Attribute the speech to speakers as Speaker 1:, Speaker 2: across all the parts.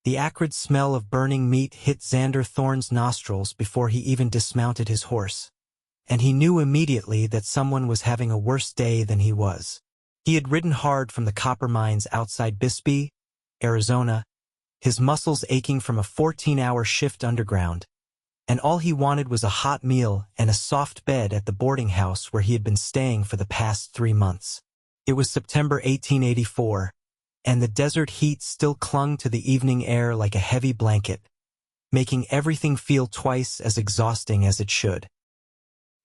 Speaker 1: The acrid smell of burning meat hit Xander Thorne's nostrils before he even dismounted his horse, and he knew immediately that someone was having a worse day than he was. He had ridden hard from the copper mines outside Bisbee, Arizona, his muscles aching from a 14-hour shift underground, and all he wanted was a hot meal and a soft bed at the boarding house where he had been staying for the past 3 months. It was September 1884, and the desert heat still clung to the evening air like a heavy blanket, making everything feel twice as exhausting as it should.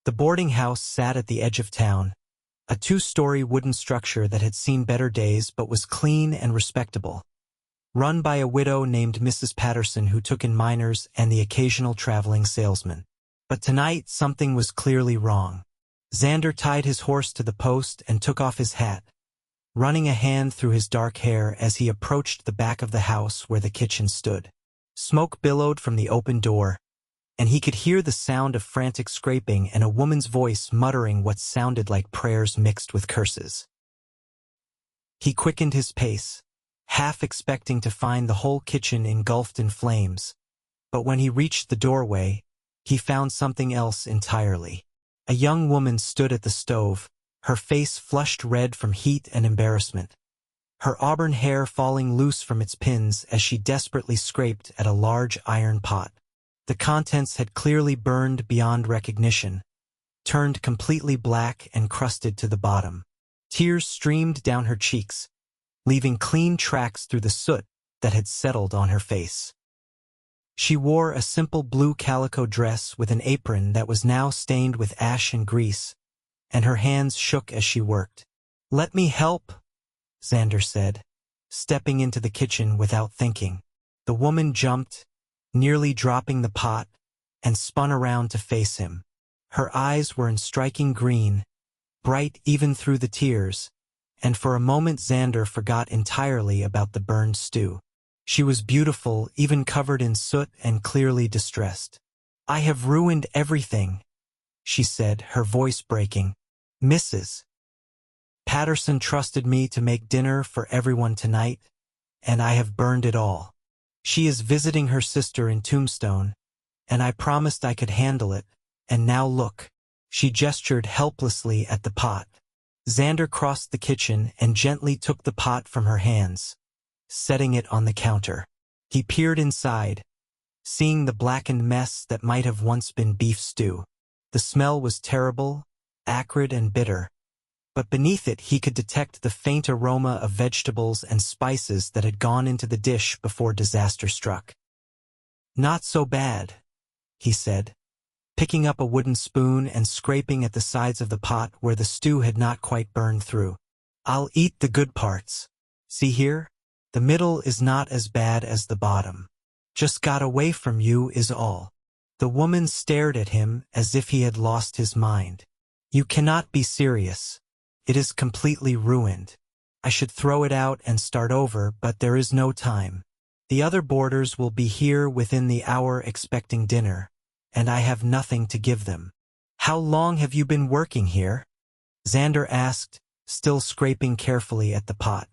Speaker 1: The boarding house sat at the edge of town, a 2-story wooden structure that had seen better days but was clean and respectable, run by a widow named Mrs. Patterson who took in miners and the occasional traveling salesman. But tonight something was clearly wrong. Xander tied his horse to the post and took off his hat, running a hand through his dark hair as he approached the back of the house where the kitchen stood. Smoke billowed from the open door, and he could hear the sound of frantic scraping and a woman's voice muttering what sounded like prayers mixed with curses. He quickened his pace, half expecting to find the whole kitchen engulfed in flames, but when he reached the doorway, he found something else entirely. A young woman stood at the stove, her face flushed red from heat and embarrassment, her auburn hair falling loose from its pins as she desperately scraped at a large iron pot. The contents had clearly burned beyond recognition, turned completely black and crusted to the bottom. Tears streamed down her cheeks, leaving clean tracks through the soot that had settled on her face. She wore a simple blue calico dress with an apron that was now stained with ash and grease, and her hands shook as she worked. "Let me help," Xander said, stepping into the kitchen without thinking. The woman jumped, nearly dropping the pot, and spun around to face him. Her eyes were in striking green, bright even through the tears, and for a moment Xander forgot entirely about the burned stew. She was beautiful, even covered in soot and clearly distressed. "I have ruined everything," she said, her voice breaking. "Mrs. Patterson trusted me to make dinner for everyone tonight, and I have burned it all. She is visiting her sister in Tombstone, and I promised I could handle it, and now look." She gestured helplessly at the pot. Xander crossed the kitchen and gently took the pot from her hands, setting it on the counter. He peered inside, seeing the blackened mess that might have once been beef stew. The smell was terrible, acrid and bitter, but beneath it he could detect the faint aroma of vegetables and spices that had gone into the dish before disaster struck. "Not so bad," he said, picking up a wooden spoon and scraping at the sides of the pot where the stew had not quite burned through. "I'll eat the good parts. See here? The middle is not as bad as the bottom. Just got away from you is all." The woman stared at him as if he had lost his mind. "You cannot be serious. It is completely ruined. I should throw it out and start over, but there is no time. The other boarders will be here within the hour expecting dinner, and I have nothing to give them." "How long have you been working here?" Xander asked, still scraping carefully at the pot.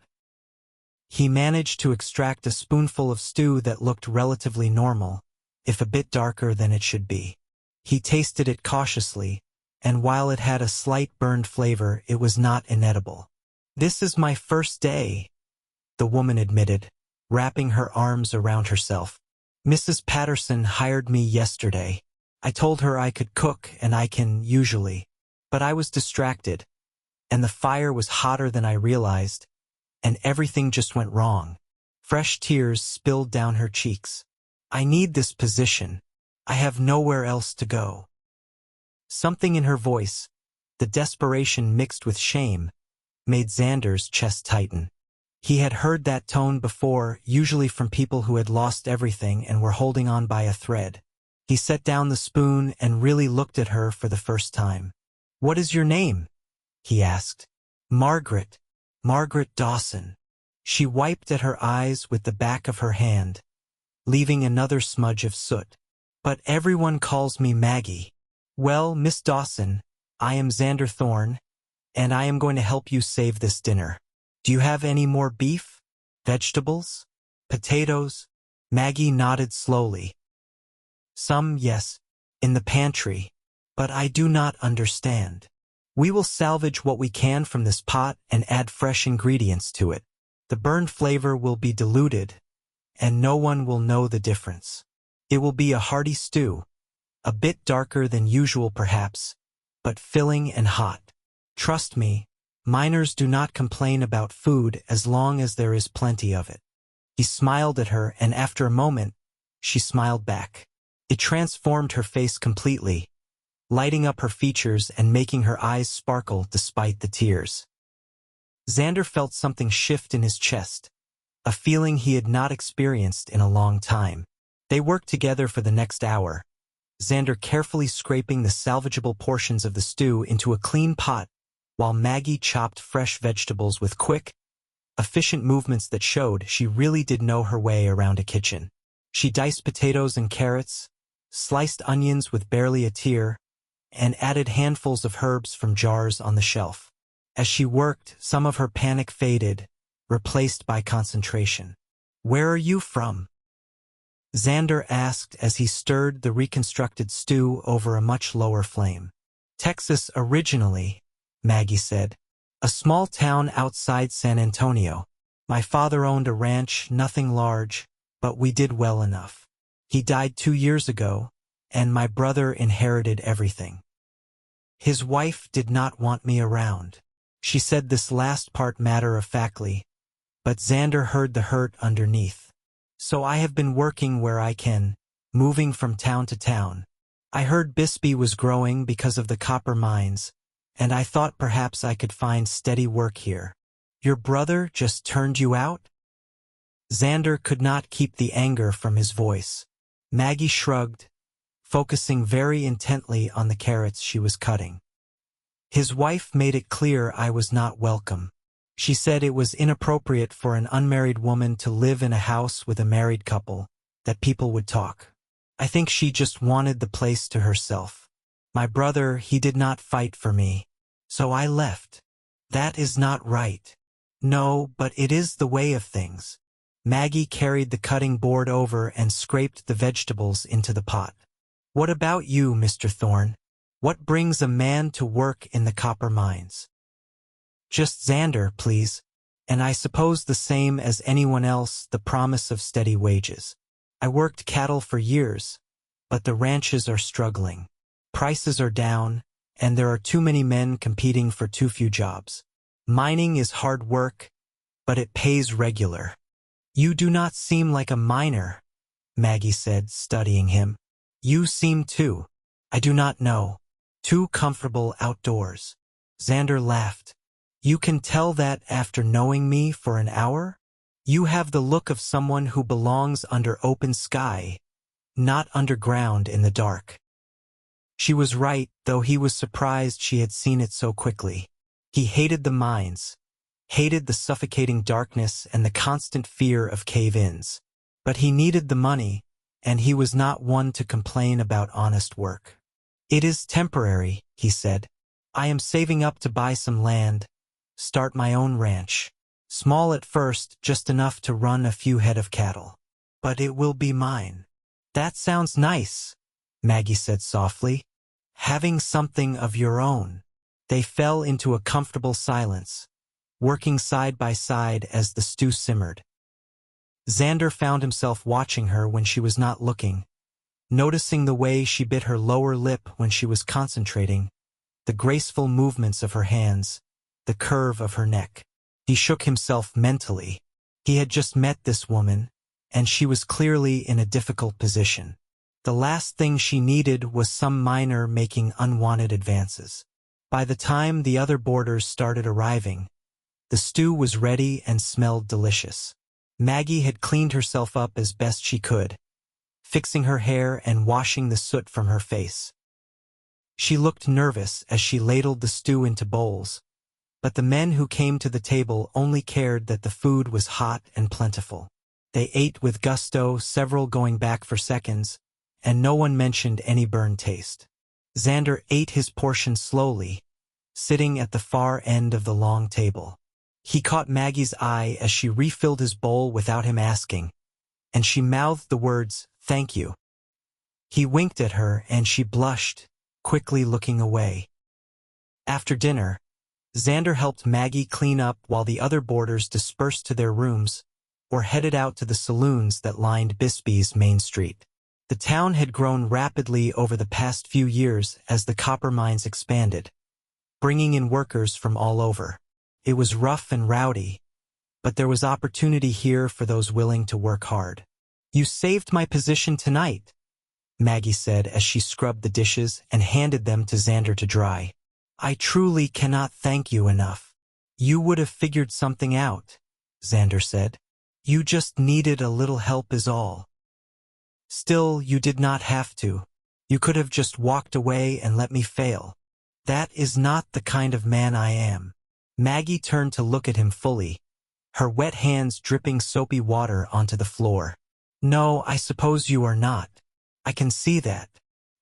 Speaker 1: He managed to extract a spoonful of stew that looked relatively normal, if a bit darker than it should be. He tasted it cautiously, and while it had a slight burned flavor, it was not inedible. "This is my first day," the woman admitted, wrapping her arms around herself. "Mrs. Patterson hired me yesterday. I told her I could cook, and I can usually, but I was distracted, and the fire was hotter than I realized, and everything just went wrong." Fresh tears spilled down her cheeks. "I need this position. I have nowhere else to go." Something in her voice, the desperation mixed with shame, made Xander's chest tighten. He had heard that tone before, usually from people who had lost everything and were holding on by a thread. He set down the spoon and really looked at her for the first time. "What is your name?" he asked. "Margaret. Margaret Dawson." She wiped at her eyes with the back of her hand, leaving another smudge of soot. "But everyone calls me Maggie." "Well, Miss Dawson, I am Xander Thorne, and I am going to help you save this dinner. Do you have any more beef? Vegetables? Potatoes? Maggie nodded slowly. Some, yes, in the pantry, but I do not understand. We will salvage what we can from this pot and add fresh ingredients to it. The burned flavor will be diluted, and no one will know the difference. It will be a hearty stew, a bit darker than usual perhaps, but filling and hot. Trust me, miners do not complain about food as long as there is plenty of it. He smiled at her, and after a moment, she smiled back. It transformed her face completely, lighting up her features and making her eyes sparkle despite the tears. Xander felt something shift in his chest, a feeling he had not experienced in a long time. They worked together for the next hour, Xander carefully scraping the salvageable portions of the stew into a clean pot, while Maggie chopped fresh vegetables with quick, efficient movements that showed she really did know her way around a kitchen. She diced potatoes and carrots, sliced onions with barely a tear, and added handfuls of herbs from jars on the shelf. As she worked, some of her panic faded, replaced by concentration. "Where are you from?" Xander asked as he stirred the reconstructed stew over a much lower flame. "Texas originally," Maggie said. "A small town outside San Antonio. My father owned a ranch, nothing large, but we did well enough. He died 2 years ago, and my brother inherited everything. His wife did not want me around." She said this last part matter-of-factly, but Xander heard the hurt underneath. "So I have been working where I can, moving from town to town. I heard Bisbee was growing because of the copper mines, and I thought perhaps I could find steady work here. Your brother just turned you out?" Xander could not keep the anger from his voice. Maggie shrugged, focusing very intently on the carrots she was cutting. "His wife made it clear I was not welcome. She said it was inappropriate for an unmarried woman to live in a house with a married couple, that people would talk. I think she just wanted the place to herself. My brother, he did not fight for me, so I left. That is not right." "No, but it is the way of things." Maggie carried the cutting board over and scraped the vegetables into the pot. "What about you, Mr. Thorne? What brings a man to work in the copper mines?" "Just Xander, please, and I suppose the same as anyone else, the promise of steady wages. I worked cattle for years, but the ranches are struggling. Prices are down, and there are too many men competing for too few jobs. Mining is hard work, but it pays regular." "You do not seem like a miner," Maggie said, studying him. "You seem too, I do not know, too comfortable outdoors." Xander laughed. "You can tell that after knowing me for an hour? You have the look of someone who belongs under open sky, not underground in the dark." She was right, though he was surprised she had seen it so quickly. He hated the mines, hated the suffocating darkness and the constant fear of cave-ins. But he needed the money, and he was not one to complain about honest work. "It is temporary," he said. "I am saving up to buy some land, start my own ranch. Small at first, just enough to run a few head of cattle. But it will be mine." "That sounds nice," Maggie said softly. "Having something of your own." They fell into a comfortable silence, working side by side as the stew simmered. Xander found himself watching her when she was not looking, noticing the way she bit her lower lip when she was concentrating, the graceful movements of her hands, the curve of her neck. He shook himself mentally. He had just met this woman, and she was clearly in a difficult position. The last thing she needed was some miner making unwanted advances. By the time the other boarders started arriving, the stew was ready and smelled delicious. Maggie had cleaned herself up as best she could, fixing her hair and washing the soot from her face. She looked nervous as she ladled the stew into bowls, but the men who came to the table only cared that the food was hot and plentiful. They ate with gusto, several going back for seconds, and no one mentioned any burned taste. Xander ate his portion slowly, sitting at the far end of the long table. He caught Maggie's eye as she refilled his bowl without him asking, and she mouthed the words, "Thank you." He winked at her and she blushed, quickly looking away. After dinner, Xander helped Maggie clean up while the other boarders dispersed to their rooms or headed out to the saloons that lined Bisbee's main street. The town had grown rapidly over the past few years as the copper mines expanded, bringing in workers from all over. It was rough and rowdy, but there was opportunity here for those willing to work hard. "You saved my position tonight," Maggie said as she scrubbed the dishes and handed them to Xander to dry. "I truly cannot thank you enough." "You would have figured something out," Xander said. "You just needed a little help is all. Still, you did not have to. You could have just walked away and let me fail. That is not the kind of man I am." Maggie turned to look at him fully, her wet hands dripping soapy water onto the floor. "No, I suppose you are not. I can see that."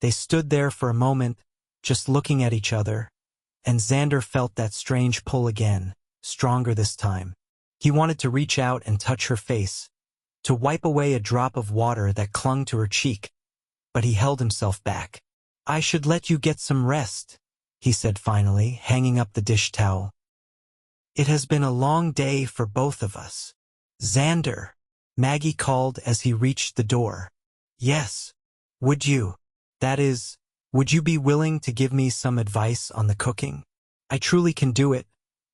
Speaker 1: They stood there for a moment, just looking at each other, and Xander felt that strange pull again, stronger this time. He wanted to reach out and touch her face, to wipe away a drop of water that clung to her cheek, but he held himself back. "I should let you get some rest," he said finally, hanging up the dish towel. "It has been a long day for both of us." "Xander," Maggie called as he reached the door. "Yes. Would you? That is, would you be willing to give me some advice on the cooking? I truly can do it,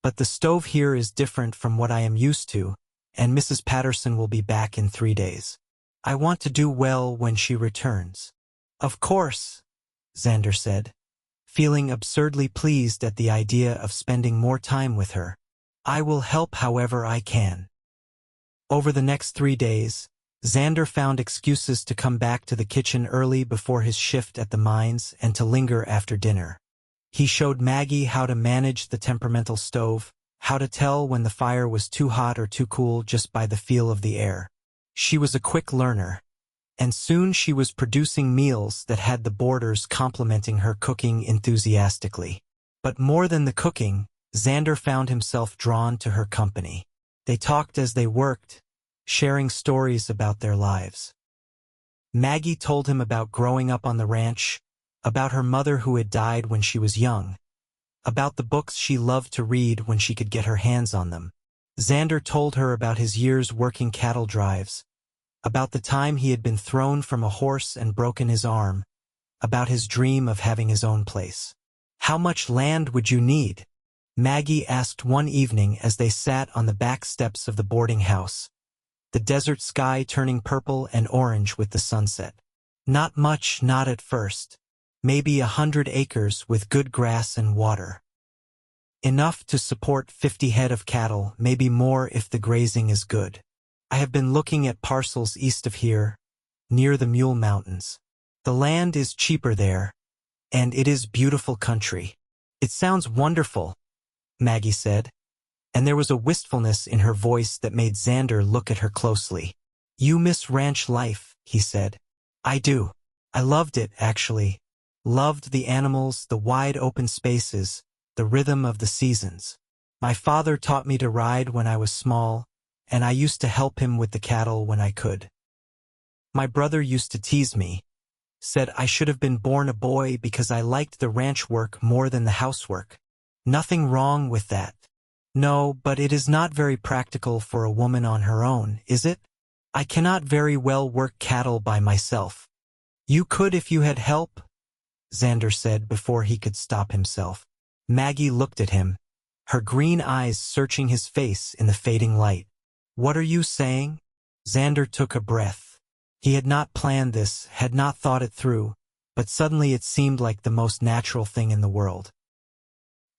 Speaker 1: but the stove here is different from what I am used to, and Mrs. Patterson will be back in 3 days. I want to do well when she returns." "Of course," Xander said, feeling absurdly pleased at the idea of spending more time with her. "I will help however I can." Over the next 3 days, Xander found excuses to come back to the kitchen early before his shift at the mines and to linger after dinner. He showed Maggie how to manage the temperamental stove, how to tell when the fire was too hot or too cool just by the feel of the air. She was a quick learner, and soon she was producing meals that had the boarders complimenting her cooking enthusiastically. But more than the cooking, Xander found himself drawn to her company. They talked as they worked, sharing stories about their lives. Maggie told him about growing up on the ranch, about her mother who had died when she was young, about the books she loved to read when she could get her hands on them. Xander told her about his years working cattle drives, about the time he had been thrown from a horse and broken his arm, about his dream of having his own place. "How much land would you need?" Maggie asked one evening as they sat on the back steps of the boarding house, the desert sky turning purple and orange with the sunset. "Not much, not at first. Maybe 100 acres with good grass and water. Enough to support 50 head of cattle, maybe more if the grazing is good. I have been looking at parcels east of here, near the Mule Mountains. The land is cheaper there, and it is beautiful country." "It sounds wonderful," Maggie said, and there was a wistfulness in her voice that made Xander look at her closely. "You miss ranch life," he said. "I do. I loved it, actually. Loved the animals, the wide open spaces, the rhythm of the seasons. My father taught me to ride when I was small, and I used to help him with the cattle when I could. My brother used to tease me, said I should have been born a boy because I liked the ranch work more than the housework. Nothing wrong with that. No, but it is not very practical for a woman on her own, is it? I cannot very well work cattle by myself." "You could if you had help," Xander said before he could stop himself. Maggie looked at him, her green eyes searching his face in the fading light. "What are you saying?" Xander took a breath. He had not planned this, had not thought it through, but suddenly it seemed like the most natural thing in the world.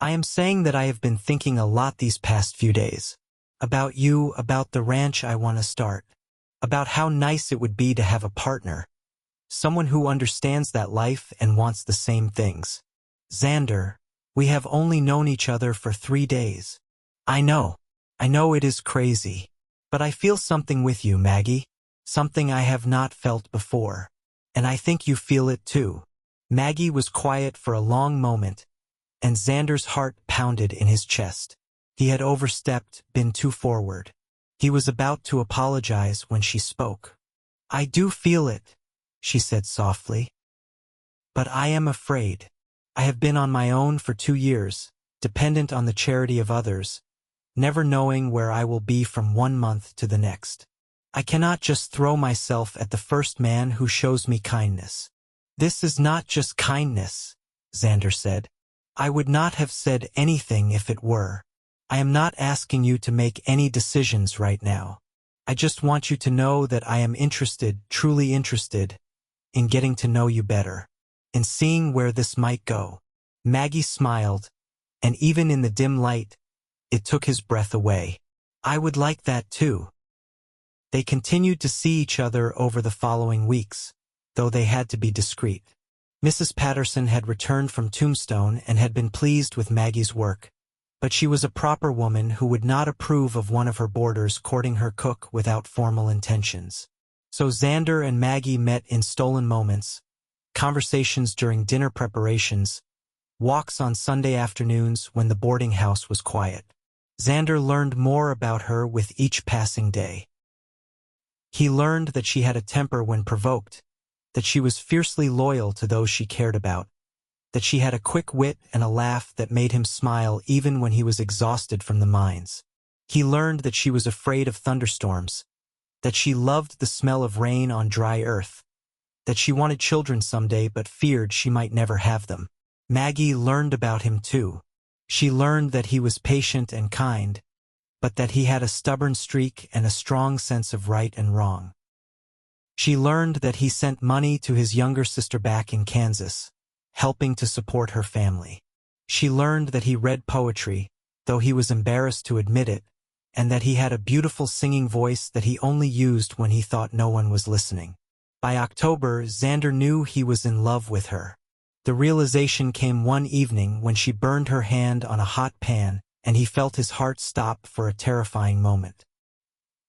Speaker 1: "I am saying that I have been thinking a lot these past few days. About you, about the ranch I want to start. About how nice it would be to have a partner. Someone who understands that life and wants the same things. Xander, we have only known each other for 3 days. I know it is crazy. But I feel something with you, Maggie. Something I have not felt before. And I think you feel it too." Maggie was quiet for a long moment, and Xander's heart pounded in his chest. He had overstepped, been too forward. He was about to apologize when she spoke. I do feel it, she said softly. But I am afraid. I have been on my own for 2 years, dependent on the charity of others, never knowing where I will be from 1 month to the next. I cannot just throw myself at the first man who shows me kindness. This is not just kindness, Xander said. I would not have said anything if it were. I am not asking you to make any decisions right now. I just want you to know that I am interested, truly interested, in getting to know you better, in seeing where this might go. Maggie smiled, and even in the dim light, it took his breath away. I would like that too. They continued to see each other over the following weeks, though they had to be discreet. Mrs. Patterson had returned from Tombstone and had been pleased with Maggie's work, but she was a proper woman who would not approve of one of her boarders courting her cook without formal intentions. So Xander and Maggie met in stolen moments, conversations during dinner preparations, walks on Sunday afternoons when the boarding house was quiet. Xander learned more about her with each passing day. He learned that she had a temper when provoked, that she was fiercely loyal to those she cared about, that she had a quick wit and a laugh that made him smile even when he was exhausted from the mines. He learned that she was afraid of thunderstorms, that she loved the smell of rain on dry earth, that she wanted children someday but feared she might never have them. Maggie learned about him too. She learned that he was patient and kind, but that he had a stubborn streak and a strong sense of right and wrong. She learned that he sent money to his younger sister back in Kansas, helping to support her family. She learned that he read poetry, though he was embarrassed to admit it, and that he had a beautiful singing voice that he only used when he thought no one was listening. By October, Xander knew he was in love with her. The realization came one evening when she burned her hand on a hot pan, and he felt his heart stop for a terrifying moment.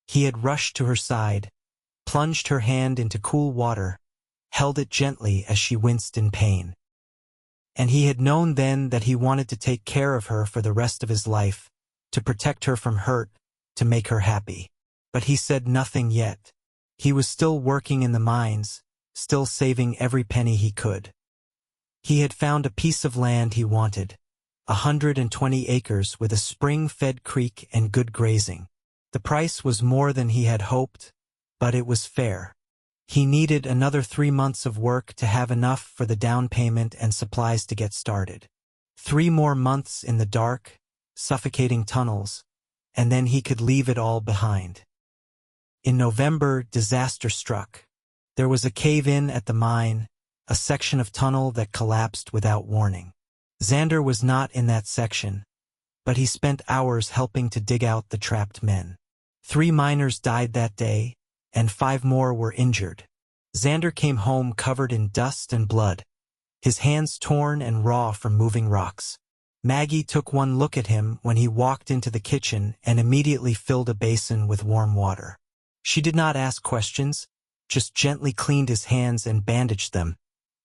Speaker 1: He had rushed to her side, plunged her hand into cool water, held it gently as she winced in pain. And he had known then that he wanted to take care of her for the rest of his life, to protect her from hurt, to make her happy. But he said nothing yet. He was still working in the mines, still saving every penny he could. He had found a piece of land he wanted, 120 acres with a spring-fed creek and good grazing. The price was more than he had hoped, but it was fair. He needed another 3 months of work to have enough for the down payment and supplies to get started. 3 more months in the dark, suffocating tunnels, and then he could leave it all behind. In November, disaster struck. There was a cave-in at the mine, a section of tunnel that collapsed without warning. Xander was not in that section, but he spent hours helping to dig out the trapped men. 3 miners died that day, and 5 more were injured. Xander came home covered in dust and blood, his hands torn and raw from moving rocks. Maggie took one look at him when he walked into the kitchen and immediately filled a basin with warm water. She did not ask questions, just gently cleaned his hands and bandaged them,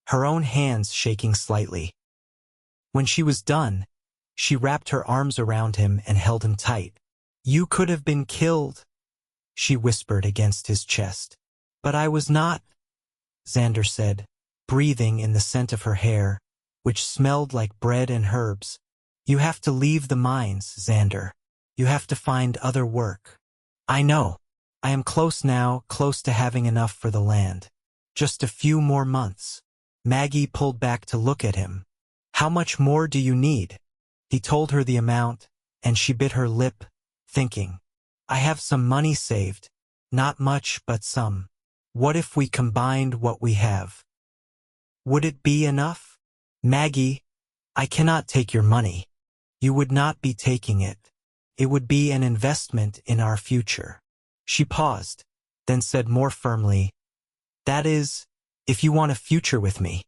Speaker 1: her own hands shaking slightly. When she was done, she wrapped her arms around him and held him tight. "You could have been killed," she whispered against his chest. "But I was not," Xander said, breathing in the scent of her hair, which smelled like bread and herbs. "You have to leave the mines, Xander. You have to find other work." "I know. I am close now, close to having enough for the land. Just a few more months." Maggie pulled back to look at him. "How much more do you need?" He told her the amount, and she bit her lip, thinking, "I have some money saved. Not much, but some. What if we combined what we have? Would it be enough?" "Maggie, I cannot take your money." "You would not be taking it. It would be an investment in our future." She paused, then said more firmly, "That is, if you want a future with me."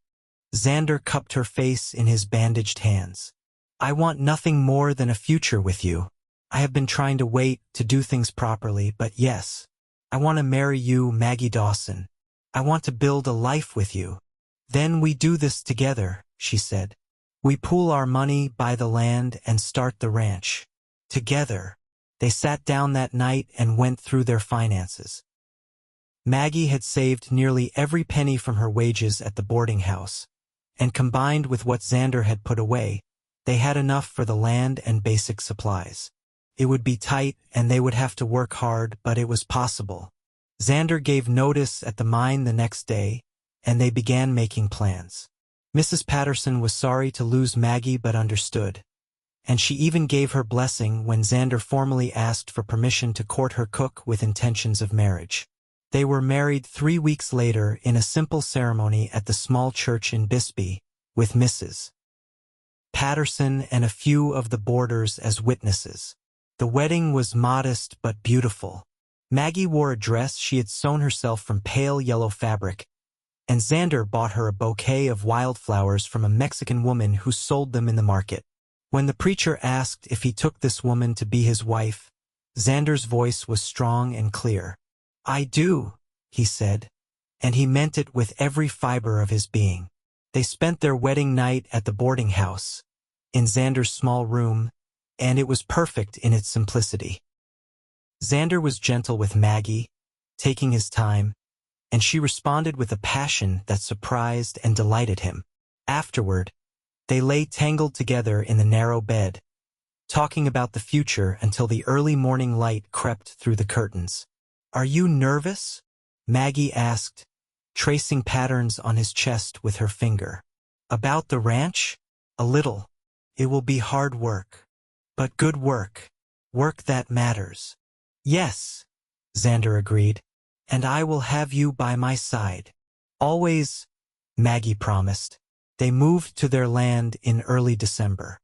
Speaker 1: Xander cupped her face in his bandaged hands. "I want nothing more than a future with you. I have been trying to wait to do things properly, but yes, I want to marry you, Maggie Dawson. I want to build a life with you. Then we do this together," she said. "We pool our money, buy the land, and start the ranch. Together." They sat down that night and went through their finances. Maggie had saved nearly every penny from her wages at the boarding house, and combined with what Xander had put away, they had enough for the land and basic supplies. It would be tight and they would have to work hard, but it was possible. Xander gave notice at the mine the next day, and they began making plans. Mrs. Patterson was sorry to lose Maggie but understood, and she even gave her blessing when Xander formally asked for permission to court her cook with intentions of marriage. They were married 3 weeks later in a simple ceremony at the small church in Bisbee, with Mrs. Patterson and a few of the boarders as witnesses. The wedding was modest but beautiful. Maggie wore a dress she had sewn herself from pale yellow fabric, and Xander bought her a bouquet of wildflowers from a Mexican woman who sold them in the market. When the preacher asked if he took this woman to be his wife, Xander's voice was strong and clear. "I do," he said, and he meant it with every fiber of his being. They spent their wedding night at the boarding house, in Xander's small room, and it was perfect in its simplicity. Xander was gentle with Maggie, taking his time, and she responded with a passion that surprised and delighted him. Afterward, they lay tangled together in the narrow bed, talking about the future until the early morning light crept through the curtains. "Are you nervous?" Maggie asked, tracing patterns on his chest with her finger. "About the ranch? A little. It will be hard work. But good work. Work that matters." "Yes," Xander agreed, "and I will have you by my side. Always," Maggie promised. They moved to their land in early December.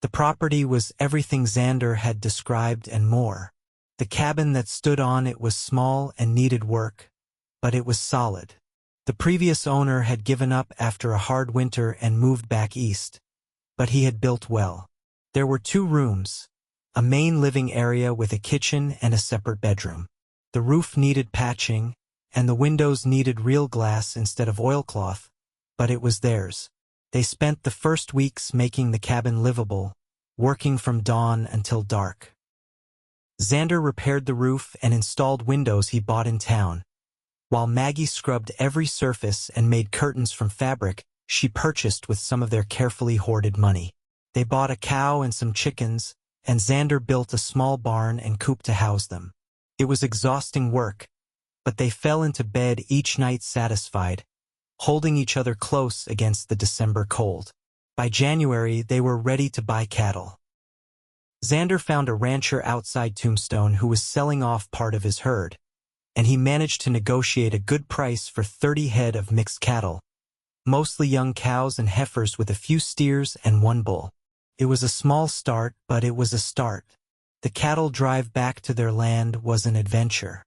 Speaker 1: The property was everything Xander had described and more. The cabin that stood on it was small and needed work, but it was solid. The previous owner had given up after a hard winter and moved back east, but he had built well. There were 2 rooms, a main living area with a kitchen and a separate bedroom. The roof needed patching, and the windows needed real glass instead of oilcloth, but it was theirs. They spent the first weeks making the cabin livable, working from dawn until dark. Xander repaired the roof and installed windows he bought in town, while Maggie scrubbed every surface and made curtains from fabric she purchased with some of their carefully hoarded money. They bought a cow and some chickens, and Xander built a small barn and coop to house them. It was exhausting work, but they fell into bed each night satisfied, holding each other close against the December cold. By January, they were ready to buy cattle. Xander found a rancher outside Tombstone who was selling off part of his herd, and he managed to negotiate a good price for 30 head of mixed cattle, mostly young cows and heifers with a few steers and 1 bull. It was a small start, but it was a start. The cattle drive back to their land was an adventure.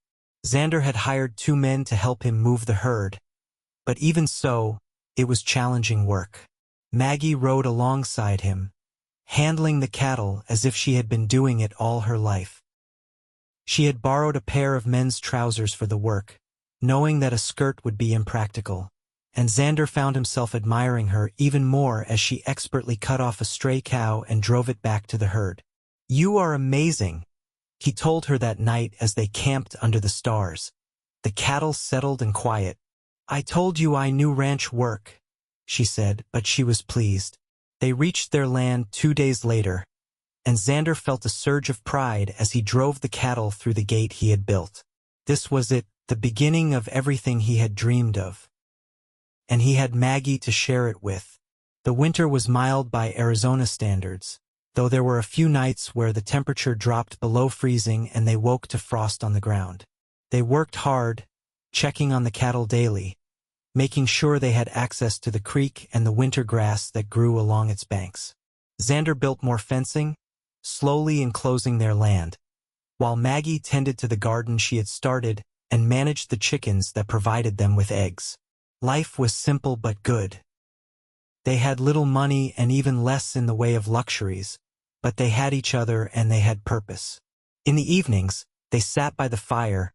Speaker 1: Xander had hired 2 men to help him move the herd, but even so, it was challenging work. Maggie rode alongside him, handling the cattle as if she had been doing it all her life. She had borrowed a pair of men's trousers for the work, knowing that a skirt would be impractical, and Xander found himself admiring her even more as she expertly cut off a stray cow and drove it back to the herd. "You are amazing," he told her that night as they camped under the stars, the cattle settled and quiet. "I told you I knew ranch work," she said, but she was pleased. They reached their land 2 days later, and Xander felt a surge of pride as he drove the cattle through the gate he had built. This was it, the beginning of everything he had dreamed of. And he had Maggie to share it with. The winter was mild by Arizona standards, though there were a few nights where the temperature dropped below freezing and they woke to frost on the ground. They worked hard, checking on the cattle daily, making sure they had access to the creek and the winter grass that grew along its banks. Xander built more fencing, slowly enclosing their land, while Maggie tended to the garden she had started and managed the chickens that provided them with eggs. Life was simple but good. They had little money and even less in the way of luxuries, but they had each other and they had purpose. In the evenings, they sat by the fire,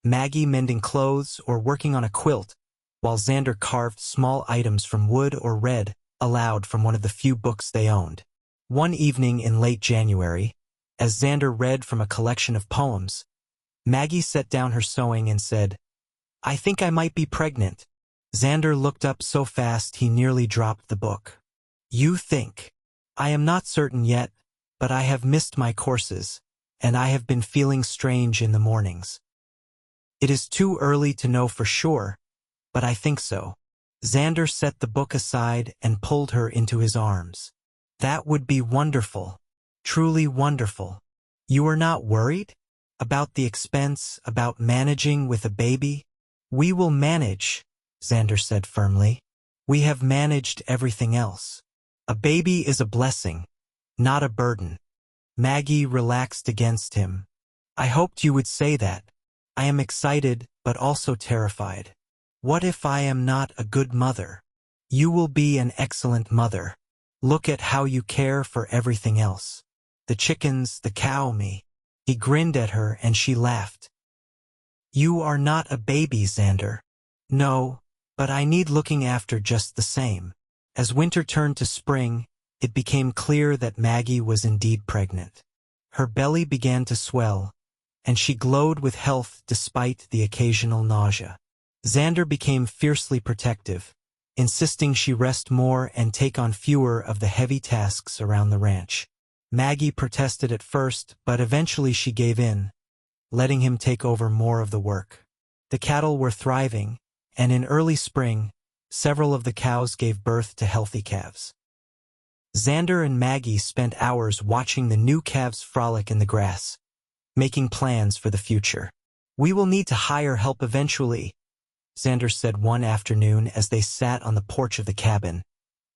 Speaker 1: Maggie mending clothes or working on a quilt, while Xander carved small items from wood or read aloud from one of the few books they owned. One evening in late January, as Xander read from a collection of poems, Maggie set down her sewing and said, I think I might be pregnant. Xander looked up so fast he nearly dropped the book. You think? I am not certain yet, but I have missed my courses, and I have been feeling strange in the mornings. It is too early to know for sure, but I think so. Xander set the book aside and pulled her into his arms. That would be wonderful. Truly wonderful. You are not worried? About the expense, about managing with a baby? We will manage, Xander said firmly. We have managed everything else. A baby is a blessing, not a burden. Maggie relaxed against him. I hoped you would say that. I am excited, but also terrified. What if I am not a good mother? You will be an excellent mother. Look at how you care for everything else. The chickens, the cow, me. He grinned at her and she laughed. You are not a baby, Xander. No, but I need looking after just the same. As winter turned to spring, it became clear that Maggie was indeed pregnant. Her belly began to swell, and she glowed with health despite the occasional nausea. Xander became fiercely protective, insisting she rest more and take on fewer of the heavy tasks around the ranch. Maggie protested at first, but eventually she gave in, letting him take over more of the work. The cattle were thriving, and in early spring, several of the cows gave birth to healthy calves. Xander and Maggie spent hours watching the new calves frolic in the grass, making plans for the future. We will need to hire help eventually, Xander said one afternoon as they sat on the porch of the cabin,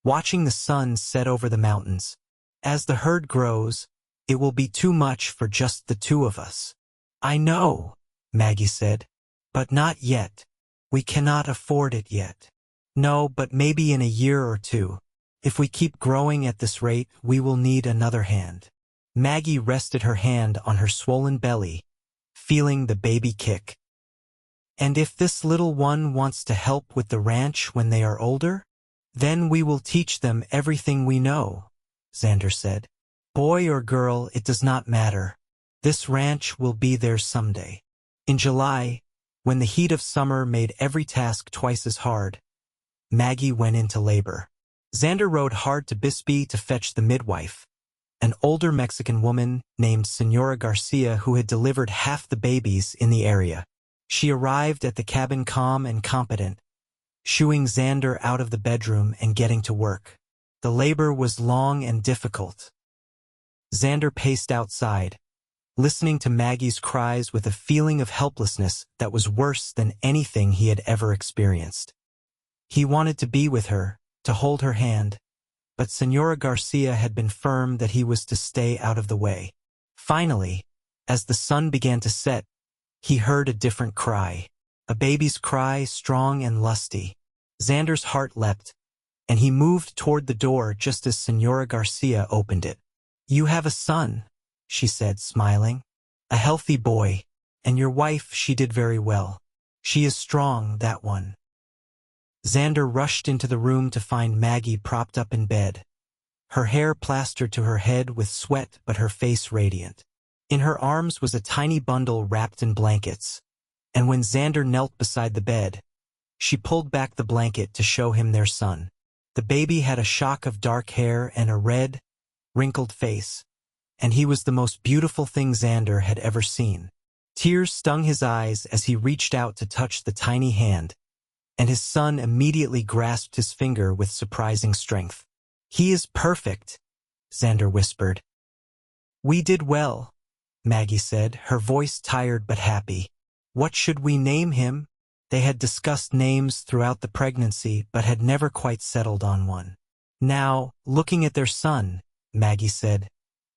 Speaker 1: watching the sun set over the mountains. As the herd grows, it will be too much for just the two of us. I know, Maggie said, but not yet. We cannot afford it yet. No, but maybe in a year or two. If we keep growing at this rate, we will need another hand. Maggie rested her hand on her swollen belly, feeling the baby kick. And if this little one wants to help with the ranch when they are older, then we will teach them everything we know, Xander said. Boy or girl, it does not matter. This ranch will be theirs someday. In July, when the heat of summer made every task twice as hard, Maggie went into labor. Xander rode hard to Bisbee to fetch the midwife, an older Mexican woman named Señora Garcia who had delivered half the babies in the area. She arrived at the cabin calm and competent, shooing Xander out of the bedroom and getting to work. The labor was long and difficult. Xander paced outside, listening to Maggie's cries with a feeling of helplessness that was worse than anything he had ever experienced. He wanted to be with her, to hold her hand, but Señora Garcia had been firm that he was to stay out of the way. Finally, as the sun began to set, he heard a different cry, a baby's cry, strong and lusty. Xander's heart leapt, and he moved toward the door just as Señora Garcia opened it. You have a son, she said, smiling. A healthy boy, and your wife, she did very well. She is strong, that one. Xander rushed into the room to find Maggie propped up in bed, her hair plastered to her head with sweat but her face radiant. In her arms was a tiny bundle wrapped in blankets, and when Xander knelt beside the bed, she pulled back the blanket to show him their son. The baby had a shock of dark hair and a red, wrinkled face, and he was the most beautiful thing Xander had ever seen. Tears stung his eyes as he reached out to touch the tiny hand, and his son immediately grasped his finger with surprising strength. He is perfect, Xander whispered. We did well, Maggie said, her voice tired but happy. What should we name him? They had discussed names throughout the pregnancy but had never quite settled on one. Now, looking at their son, Maggie said,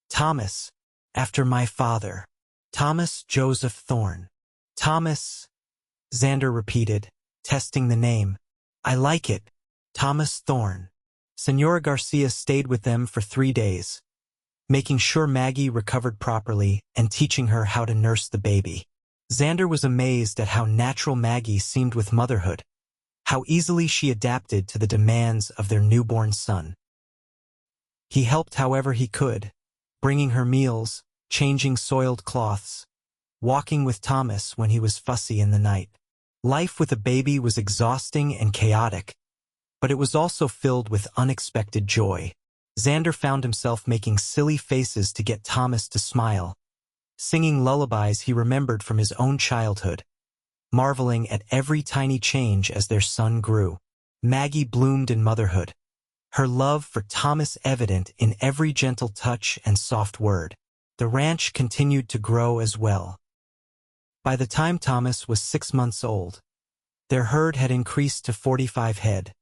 Speaker 1: Thomas, after my father. Thomas Joseph Thorne. Thomas, Xander repeated, testing the name. I like it. Thomas Thorne. Señora Garcia stayed with them for 3 days, making sure Maggie recovered properly and teaching her how to nurse the baby. Xander was amazed at how natural Maggie seemed with motherhood, how easily she adapted to the demands of their newborn son. He helped however he could, bringing her meals, changing soiled cloths, walking with Thomas when he was fussy in the night. Life with a baby was exhausting and chaotic, but it was also filled with unexpected joy. Xander found himself making silly faces to get Thomas to smile, singing lullabies he remembered from his own childhood, marveling at every tiny change as their son grew. Maggie bloomed in motherhood, her love for Thomas evident in every gentle touch and soft word. The ranch continued to grow as well. By the time Thomas was 6 months old, their herd had increased to 45 head,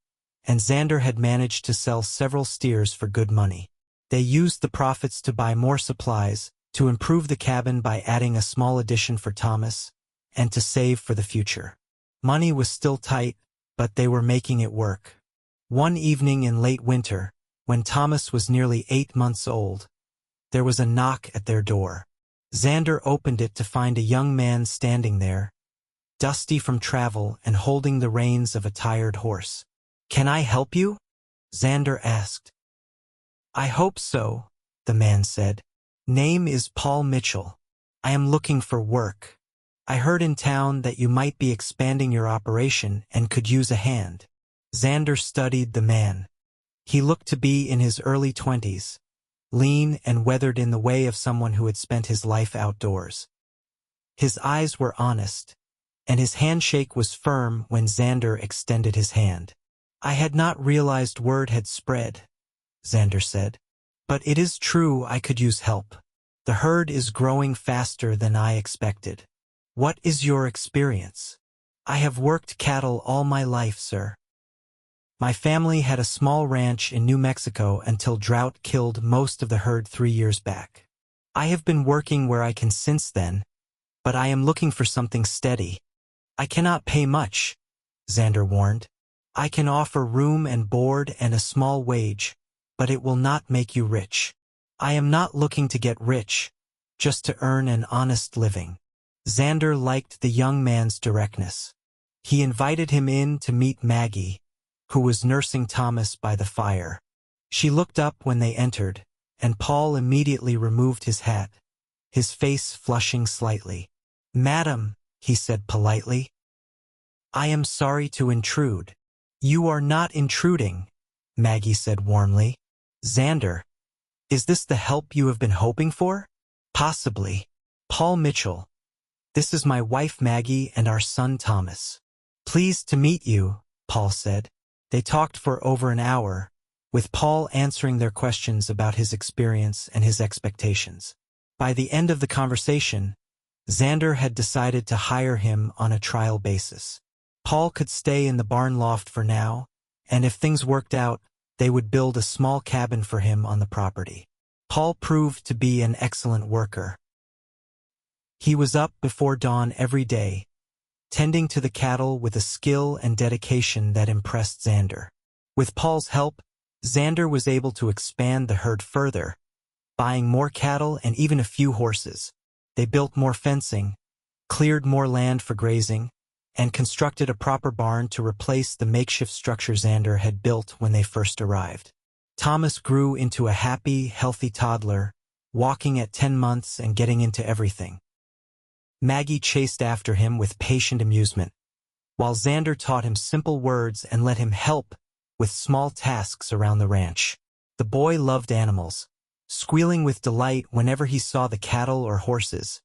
Speaker 1: and Xander had managed to sell several steers for good money. They used the profits to buy more supplies, to improve the cabin by adding a small addition for Thomas, and to save for the future. Money was still tight, but they were making it work. One evening in late winter, when Thomas was nearly 8 months old, there was a knock at their door. Xander opened it to find a young man standing there, dusty from travel and holding the reins of a tired horse. "Can I help you?" Xander asked. "I hope so," the man said. "Name is Paul Mitchell. I am looking for work. I heard in town that you might be expanding your operation and could use a hand." Xander studied the man. He looked to be in his early 20s, lean and weathered in the way of someone who had spent his life outdoors. His eyes were honest, and his handshake was firm when Xander extended his hand. "I had not realized word had spread," Xander said. "But it is true I could use help. The herd is growing faster than I expected." "What is your experience?" "I have worked cattle all my life, sir. My family had a small ranch in New Mexico until drought killed most of the herd 3 years back. I have been working where I can since then, but I am looking for something steady." "I cannot pay much," Xander warned. "I can offer room and board and a small wage, but it will not make you rich." "I am not looking to get rich, just to earn an honest living." Xander liked the young man's directness. He invited him in to meet Maggie, who was nursing Thomas by the fire. She looked up when they entered, and Paul immediately removed his hat, his face flushing slightly. "Madam," he said politely, "I am sorry to intrude." "You are not intruding," Maggie said warmly. "Xander, is this the help you have been hoping for?" "Possibly." "Paul Mitchell. This is my wife Maggie and our son Thomas." "Pleased to meet you," Paul said. They talked for over an hour, with Paul answering their questions about his experience and his expectations. By the end of the conversation, Xander had decided to hire him on a trial basis. Paul could stay in the barn loft for now, and if things worked out, they would build a small cabin for him on the property. Paul proved to be an excellent worker. He was up before dawn every day, tending to the cattle with a skill and dedication that impressed Xander. With Paul's help, Xander was able to expand the herd further, buying more cattle and even a few horses. They built more fencing, cleared more land for grazing, and constructed a proper barn to replace the makeshift structure Xander had built when they first arrived. Thomas grew into a happy, healthy toddler, walking at 10 months and getting into everything. Maggie chased after him with patient amusement, while Xander taught him simple words and let him help with small tasks around the ranch. The boy loved animals, squealing with delight whenever he saw the cattle or horses,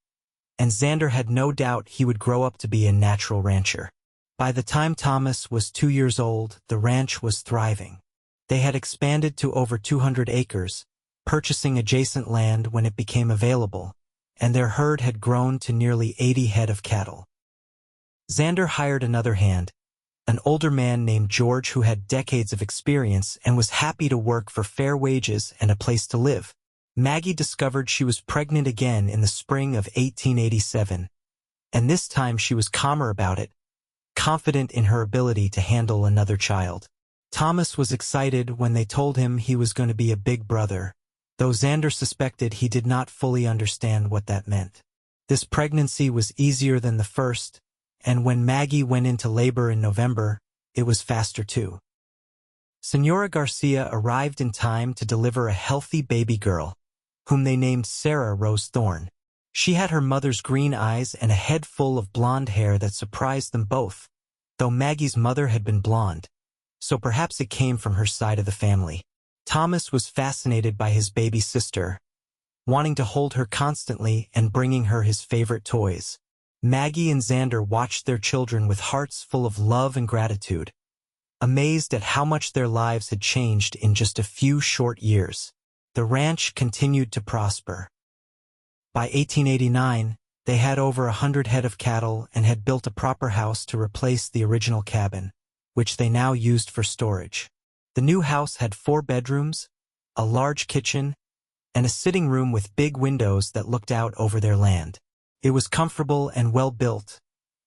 Speaker 1: and Xander had no doubt he would grow up to be a natural rancher. By the time Thomas was 2 years old, the ranch was thriving. They had expanded to over 200 acres, purchasing adjacent land when it became available, and their herd had grown to nearly 80 head of cattle. Xander hired another hand, an older man named George who had decades of experience and was happy to work for fair wages and a place to live. Maggie discovered she was pregnant again in the spring of 1887, and this time she was calmer about it, confident in her ability to handle another child. Thomas was excited when they told him he was going to be a big brother, though Xander suspected he did not fully understand what that meant. This pregnancy was easier than the first, and when Maggie went into labor in November, it was faster too. Senora Garcia arrived in time to deliver a healthy baby girl, whom they named Sarah Rose Thorne. She had her mother's green eyes and a head full of blonde hair that surprised them both, though Maggie's mother had been blonde, so perhaps it came from her side of the family. Thomas was fascinated by his baby sister, wanting to hold her constantly and bringing her his favorite toys. Maggie and Xander watched their children with hearts full of love and gratitude, amazed at how much their lives had changed in just a few short years. The ranch continued to prosper. By 1889, they had over 100 head of cattle and had built a proper house to replace the original cabin, which they now used for storage. The new house had 4 bedrooms, a large kitchen, and a sitting room with big windows that looked out over their land. It was comfortable and well built,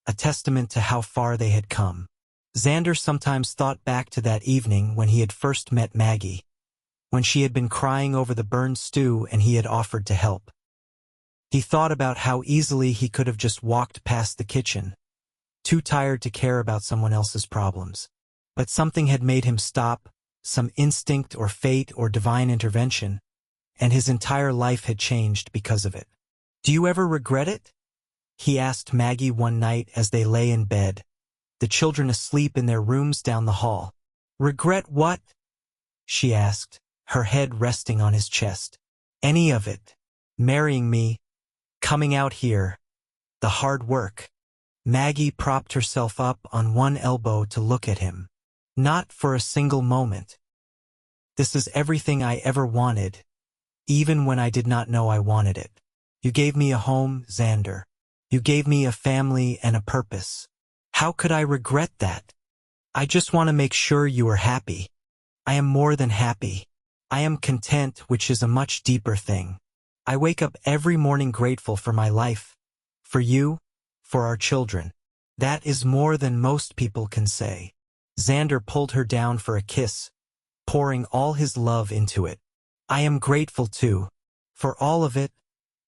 Speaker 1: a testament to how far they had come. Xander sometimes thought back to that evening when he had first met Maggie, when she had been crying over the burned stew and he had offered to help. He thought about how easily he could have just walked past the kitchen, too tired to care about someone else's problems. But something had made him stop, some instinct or fate or divine intervention, and his entire life had changed because of it. "Do you ever regret it?" he asked Maggie one night as they lay in bed, the children asleep in their rooms down the hall. "Regret what?" she asked, her head resting on his chest. "Any of it. Marrying me, coming out here, the hard work." Maggie propped herself up on one elbow to look at him. "Not for a single moment. This is everything I ever wanted, even when I did not know I wanted it. You gave me a home, Xander. You gave me a family and a purpose. How could I regret that? I just want to make sure you are happy. I am more than happy. I am content, which is a much deeper thing. I wake up every morning grateful for my life, for you, for our children. That is more than most people can say." Xander pulled her down for a kiss, pouring all his love into it. "I am grateful too, for all of it,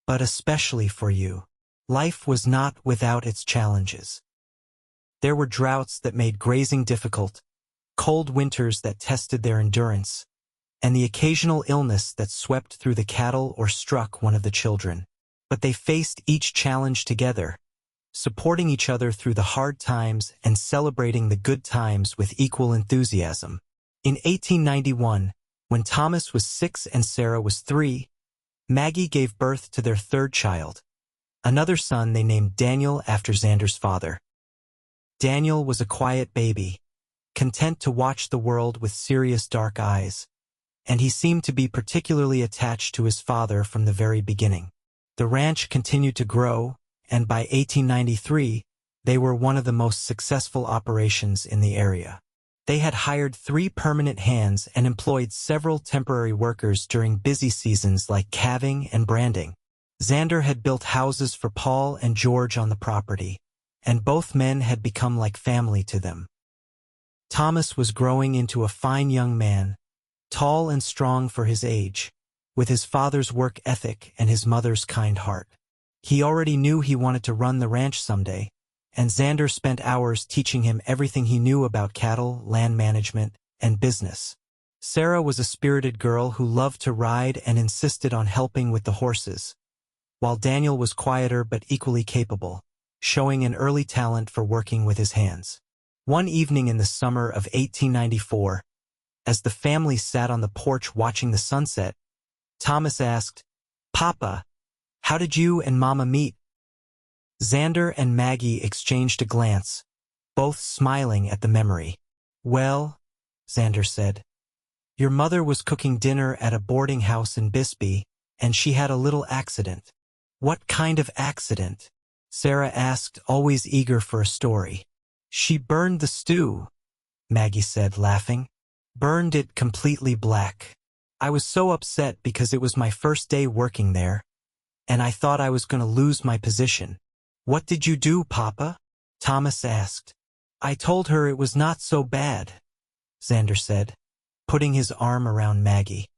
Speaker 1: but especially for you. Life was not without its challenges. There were droughts that made grazing difficult, cold winters that tested their endurance, and the occasional illness that swept through the cattle or struck one of the children. But they faced each challenge together, supporting each other through the hard times and celebrating the good times with equal enthusiasm. In 1891, when Thomas was 6 and Sarah was 3, Maggie gave birth to their 3rd child, another son they named Daniel after Xander's father. Daniel was a quiet baby, content to watch the world with serious dark eyes, and he seemed to be particularly attached to his father from the very beginning. The ranch continued to grow, and by 1893, they were one of the most successful operations in the area. They had hired 3 permanent hands and employed several temporary workers during busy seasons like calving and branding. Xander had built houses for Paul and George on the property, and both men had become like family to them. Thomas was growing into a fine young man, tall and strong for his age, with his father's work ethic and his mother's kind heart. He already knew he wanted to run the ranch someday, and Xander spent hours teaching him everything he knew about cattle, land management, and business. Sarah was a spirited girl who loved to ride and insisted on helping with the horses, while Daniel was quieter but equally capable, showing an early talent for working with his hands. One evening in the summer of 1894, as the family sat on the porch watching the sunset, Thomas asked, "Papa, how did you and Mama meet?" Xander and Maggie exchanged a glance, both smiling at the memory. "Well," Xander said, "your mother was cooking dinner at a boarding house in Bisbee, and she had a little accident." "What kind of accident?" Sarah asked, always eager for a story. "She burned the stew," Maggie said, laughing. "Burned it completely black. I was so upset because it was my first day working there, and I thought I was going to lose my position." "What did you do, Papa?" Thomas asked. "I told her it was not so bad," Xander said, putting his arm around Maggie.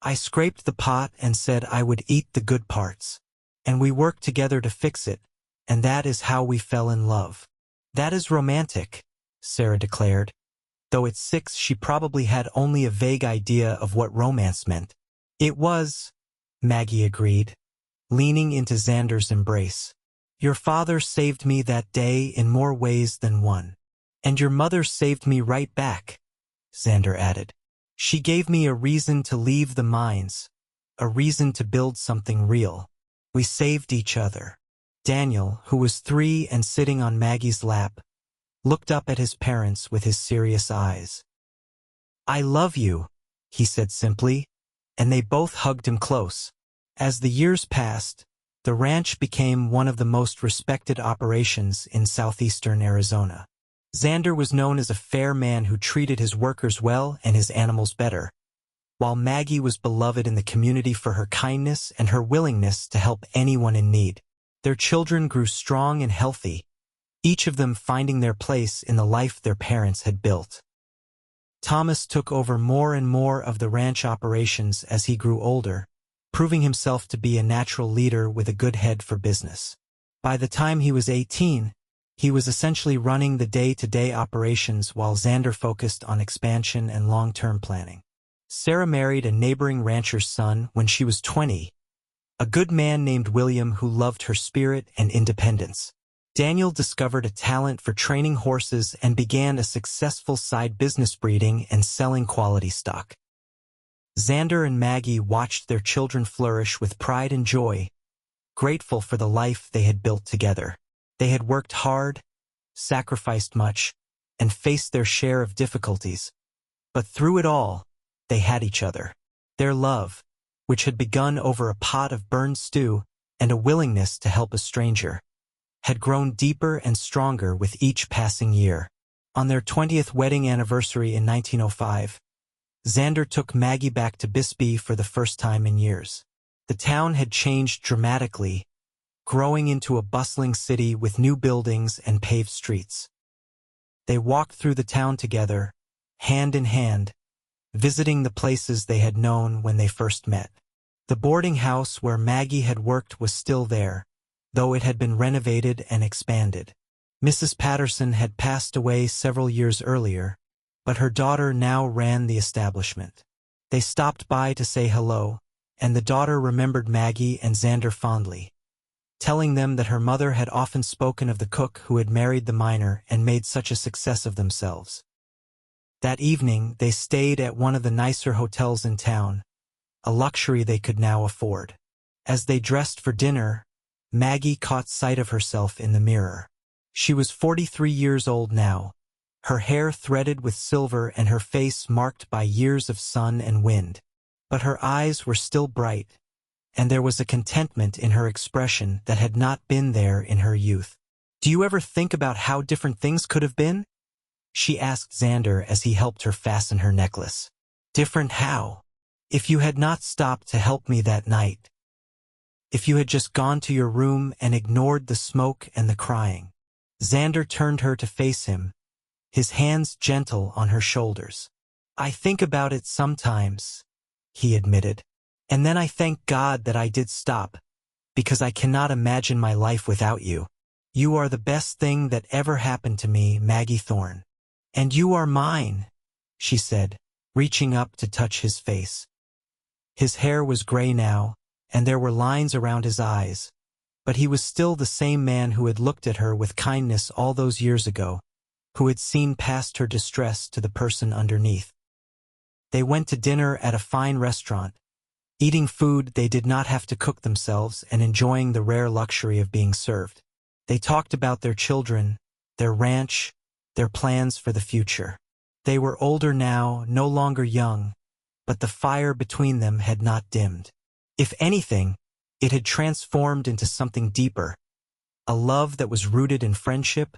Speaker 1: "I scraped the pot and said I would eat the good parts, and we worked together to fix it, and that is how we fell in love." "That is romantic," Sarah declared, though at 6 she probably had only a vague idea of what romance meant. "It was," Maggie agreed, leaning into Xander's embrace. "Your father saved me that day in more ways than one. And your mother saved me right back," Xander added. "She gave me a reason to leave the mines, a reason to build something real. We saved each other." Daniel, who was 3 and sitting on Maggie's lap, looked up at his parents with his serious eyes. "I love you," he said simply, and they both hugged him close. As the years passed, the ranch became one of the most respected operations in southeastern Arizona. Xander was known as a fair man who treated his workers well and his animals better, while Maggie was beloved in the community for her kindness and her willingness to help anyone in need. Their children grew strong and healthy, each of them finding their place in the life their parents had built. Thomas took over more and more of the ranch operations as he grew older, proving himself to be a natural leader with a good head for business. By the time he was 18, he was essentially running the day-to-day operations while Xander focused on expansion and long-term planning. Sarah married a neighboring rancher's son when she was 20, a good man named William who loved her spirit and independence. Daniel discovered a talent for training horses and began a successful side business breeding and selling quality stock. Xander and Maggie watched their children flourish with pride and joy, grateful for the life they had built together. They had worked hard, sacrificed much, and faced their share of difficulties. But through it all, they had each other. Their love, which had begun over a pot of burned stew and a willingness to help a stranger, had grown deeper and stronger with each passing year. On their 20th wedding anniversary in 1905, Xander took Maggie back to Bisbee for the first time in years. The town had changed dramatically, growing into a bustling city with new buildings and paved streets. They walked through the town together, hand in hand, visiting the places they had known when they first met. The boarding house where Maggie had worked was still there, though it had been renovated and expanded. Mrs. Patterson had passed away several years earlier, but her daughter now ran the establishment. They stopped by to say hello, and the daughter remembered Maggie and Xander fondly, telling them that her mother had often spoken of the cook who had married the miner and made such a success of themselves. That evening, they stayed at one of the nicer hotels in town, a luxury they could now afford. As they dressed for dinner, Maggie caught sight of herself in the mirror. She was 43 years old now, her hair threaded with silver and her face marked by years of sun and wind. But her eyes were still bright, and there was a contentment in her expression that had not been there in her youth. "Do you ever think about how different things could have been?" she asked Xander as he helped her fasten her necklace. "Different how? If you had not stopped to help me that night. If you had just gone to your room and ignored the smoke and the crying." Xander turned her to face him, his hands gentle on her shoulders. "I think about it sometimes," he admitted. "And then I thank God that I did stop, because I cannot imagine my life without you. You are the best thing that ever happened to me, Maggie Thorne." "And you are mine," she said, reaching up to touch his face. His hair was gray now, and there were lines around his eyes, but he was still the same man who had looked at her with kindness all those years ago, who had seen past her distress to the person underneath. They went to dinner at a fine restaurant, eating food they did not have to cook themselves and enjoying the rare luxury of being served. They talked about their children, their ranch, their plans for the future. They were older now, no longer young, but the fire between them had not dimmed. If anything, it had transformed into something deeper, a love that was rooted in friendship,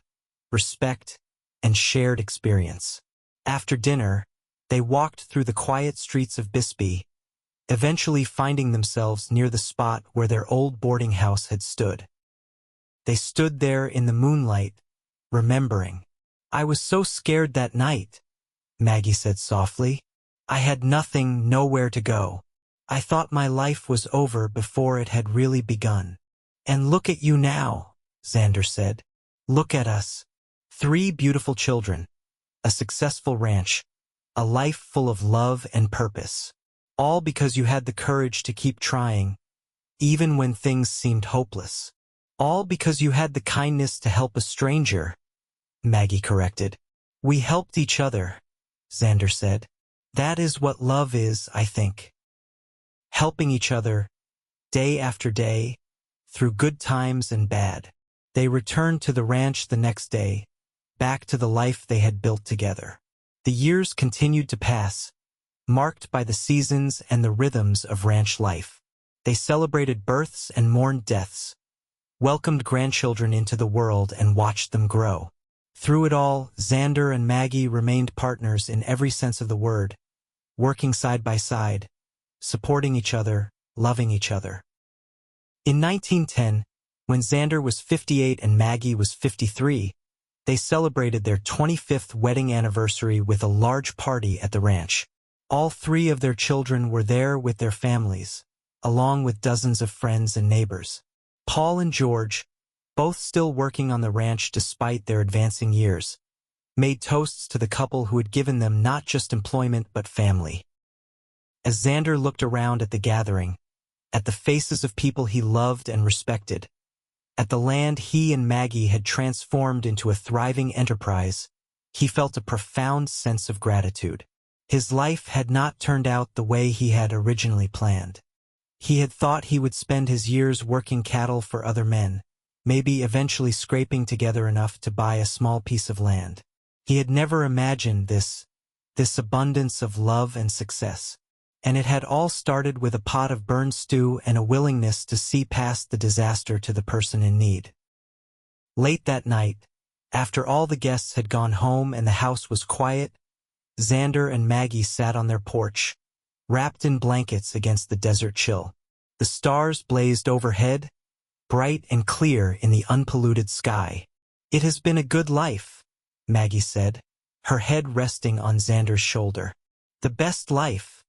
Speaker 1: respect, and shared experience. After dinner, they walked through the quiet streets of Bisbee, eventually finding themselves near the spot where their old boarding house had stood. They stood there in the moonlight, remembering. "I was so scared that night," Maggie said softly. "I had nothing, nowhere to go. I thought my life was over before it had really begun." "And look at you now," Xander said. "Look at us. 3 beautiful children, a successful ranch, a life full of love and purpose. All because you had the courage to keep trying, even when things seemed hopeless. All because you had the kindness to help a stranger, Maggie corrected. We helped each other, Xander said. That is what love is, I think. Helping each other, day after day, through good times and bad. They returned to the ranch the next day, back to the life they had built together. The years continued to pass, marked by the seasons and the rhythms of ranch life. They celebrated births and mourned deaths, welcomed grandchildren into the world and watched them grow. Through it all, Xander and Maggie remained partners in every sense of the word, working side by side, supporting each other, loving each other. In 1910, when Xander was 58 and Maggie was 53, they celebrated their 25th wedding anniversary with a large party at the ranch. All three of their children were there with their families, along with dozens of friends and neighbors. Paul and George, both still working on the ranch despite their advancing years, made toasts to the couple who had given them not just employment but family. As Xander looked around at the gathering, at the faces of people he loved and respected, at the land he and Maggie had transformed into a thriving enterprise, he felt a profound sense of gratitude. His life had not turned out the way he had originally planned. He had thought he would spend his years working cattle for other men, maybe eventually scraping together enough to buy a small piece of land. He had never imagined this abundance of love and success. And it had all started with a pot of burned stew and a willingness to see past the disaster to the person in need. Late that night, after all the guests had gone home and the house was quiet, Xander and Maggie sat on their porch, wrapped in blankets against the desert chill. The stars blazed overhead, bright and clear in the unpolluted sky. It has been a good life, Maggie said, her head resting on Xander's shoulder. The best life,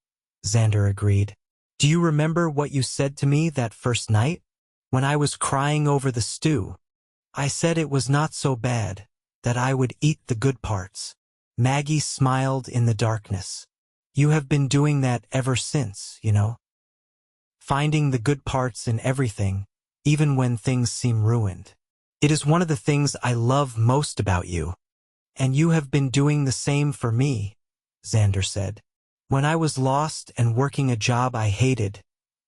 Speaker 1: Xander agreed. Do you remember what you said to me that first night? When I was crying over the stew, I said it was not so bad, that I would eat the good parts. Maggie smiled in the darkness. You have been doing that ever since, you know. Finding the good parts in everything, even when things seem ruined. It is one of the things I love most about you. And you have been doing the same for me, Xander said. When I was lost and working a job I hated,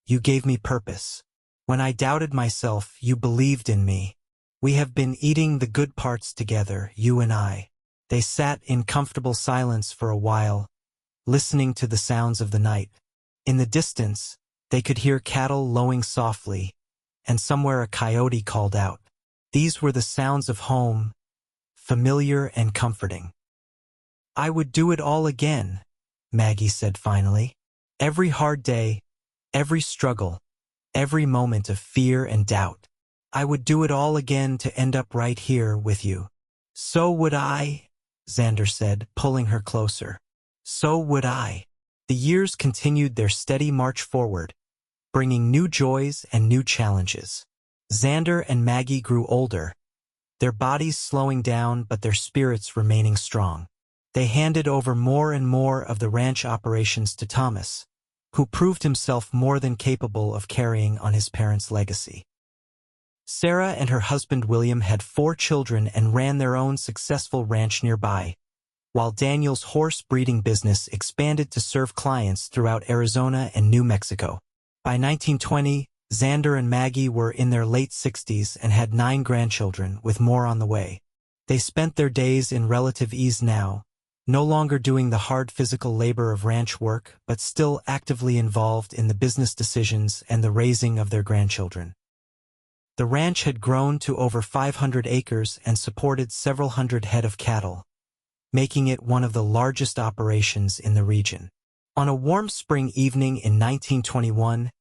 Speaker 1: you gave me purpose. When I doubted myself, you believed in me. We have been eating the good parts together, you and I. They sat in comfortable silence for a while, listening to the sounds of the night. In the distance, they could hear cattle lowing softly, and somewhere a coyote called out. These were the sounds of home, familiar and comforting. I would do it all again, Maggie said finally. Every hard day, every struggle, every moment of fear and doubt. I would do it all again to end up right here with you. So would I, Xander said, pulling her closer. So would I. The years continued their steady march forward, bringing new joys and new challenges. Xander and Maggie grew older, their bodies slowing down but their spirits remaining strong. They handed over more and more of the ranch operations to Thomas, who proved himself more than capable of carrying on his parents' legacy. Sarah and her husband William had 4 children and ran their own successful ranch nearby, while Daniel's horse breeding business expanded to serve clients throughout Arizona and New Mexico. By 1920, Xander and Maggie were in their late 60s and had 9 grandchildren, with more on the way. They spent their days in relative ease now, no longer doing the hard physical labor of ranch work, but still actively involved in the business decisions and the raising of their grandchildren. The ranch had grown to over 500 acres and supported several hundred head of cattle, making it one of the largest operations in the region. On a warm spring evening in 1921,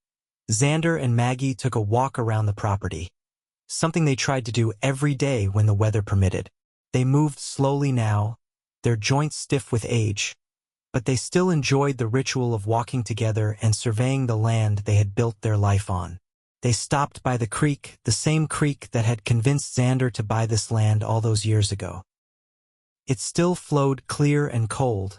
Speaker 1: Xander and Maggie took a walk around the property, something they tried to do every day when the weather permitted. They moved slowly now, their joints stiff with age, but they still enjoyed the ritual of walking together and surveying the land they had built their life on. They stopped by the creek, the same creek that had convinced Xander to buy this land all those years ago. It still flowed clear and cold,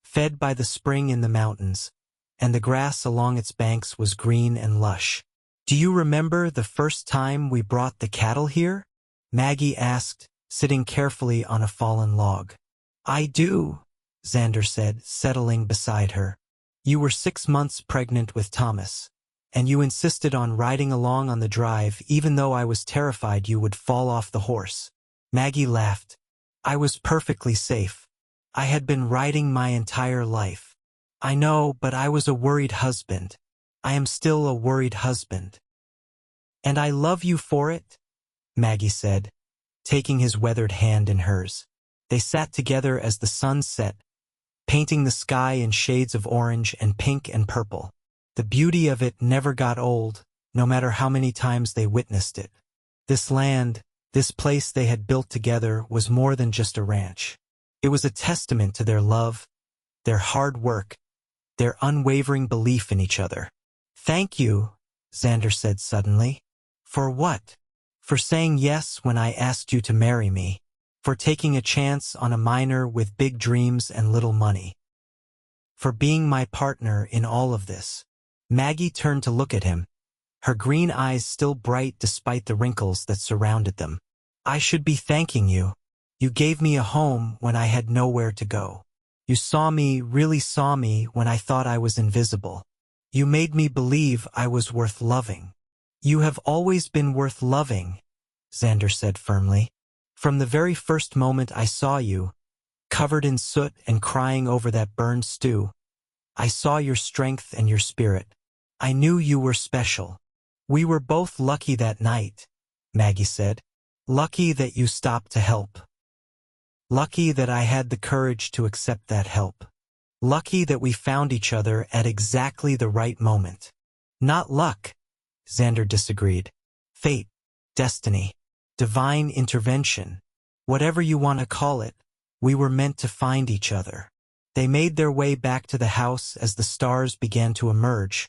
Speaker 1: fed by the spring in the mountains, and the grass along its banks was green and lush. Do you remember the first time we brought the cattle here? Maggie asked, sitting carefully on a fallen log. I do, Xander said, settling beside her. You were 6 months pregnant with Thomas, and you insisted on riding along on the drive even though I was terrified you would fall off the horse. Maggie laughed. I was perfectly safe. I had been riding my entire life. I know, but I was a worried husband. I am still a worried husband. And I love you for it, Maggie said, taking his weathered hand in hers. They sat together as the sun set, painting the sky in shades of orange and pink and purple. The beauty of it never got old, no matter how many times they witnessed it. This land, this place they had built together, was more than just a ranch. It was a testament to their love, their hard work, their unwavering belief in each other. Thank you, Xander said suddenly. For what? For saying yes when I asked you to marry me. For taking a chance on a minor with big dreams and little money. For being my partner in all of this. Maggie turned to look at him, her green eyes still bright despite the wrinkles that surrounded them. I should be thanking you. You gave me a home when I had nowhere to go. You saw me, really saw me when I thought I was invisible. You made me believe I was worth loving. You have always been worth loving, Xander said firmly. From the very first moment I saw you, covered in soot and crying over that burned stew, I saw your strength and your spirit. I knew you were special. We were both lucky that night, Maggie said. Lucky that you stopped to help. Lucky that I had the courage to accept that help. Lucky that we found each other at exactly the right moment. Not luck, Xander disagreed. Fate, destiny, divine intervention, whatever you want to call it, we were meant to find each other. They made their way back to the house as the stars began to emerge,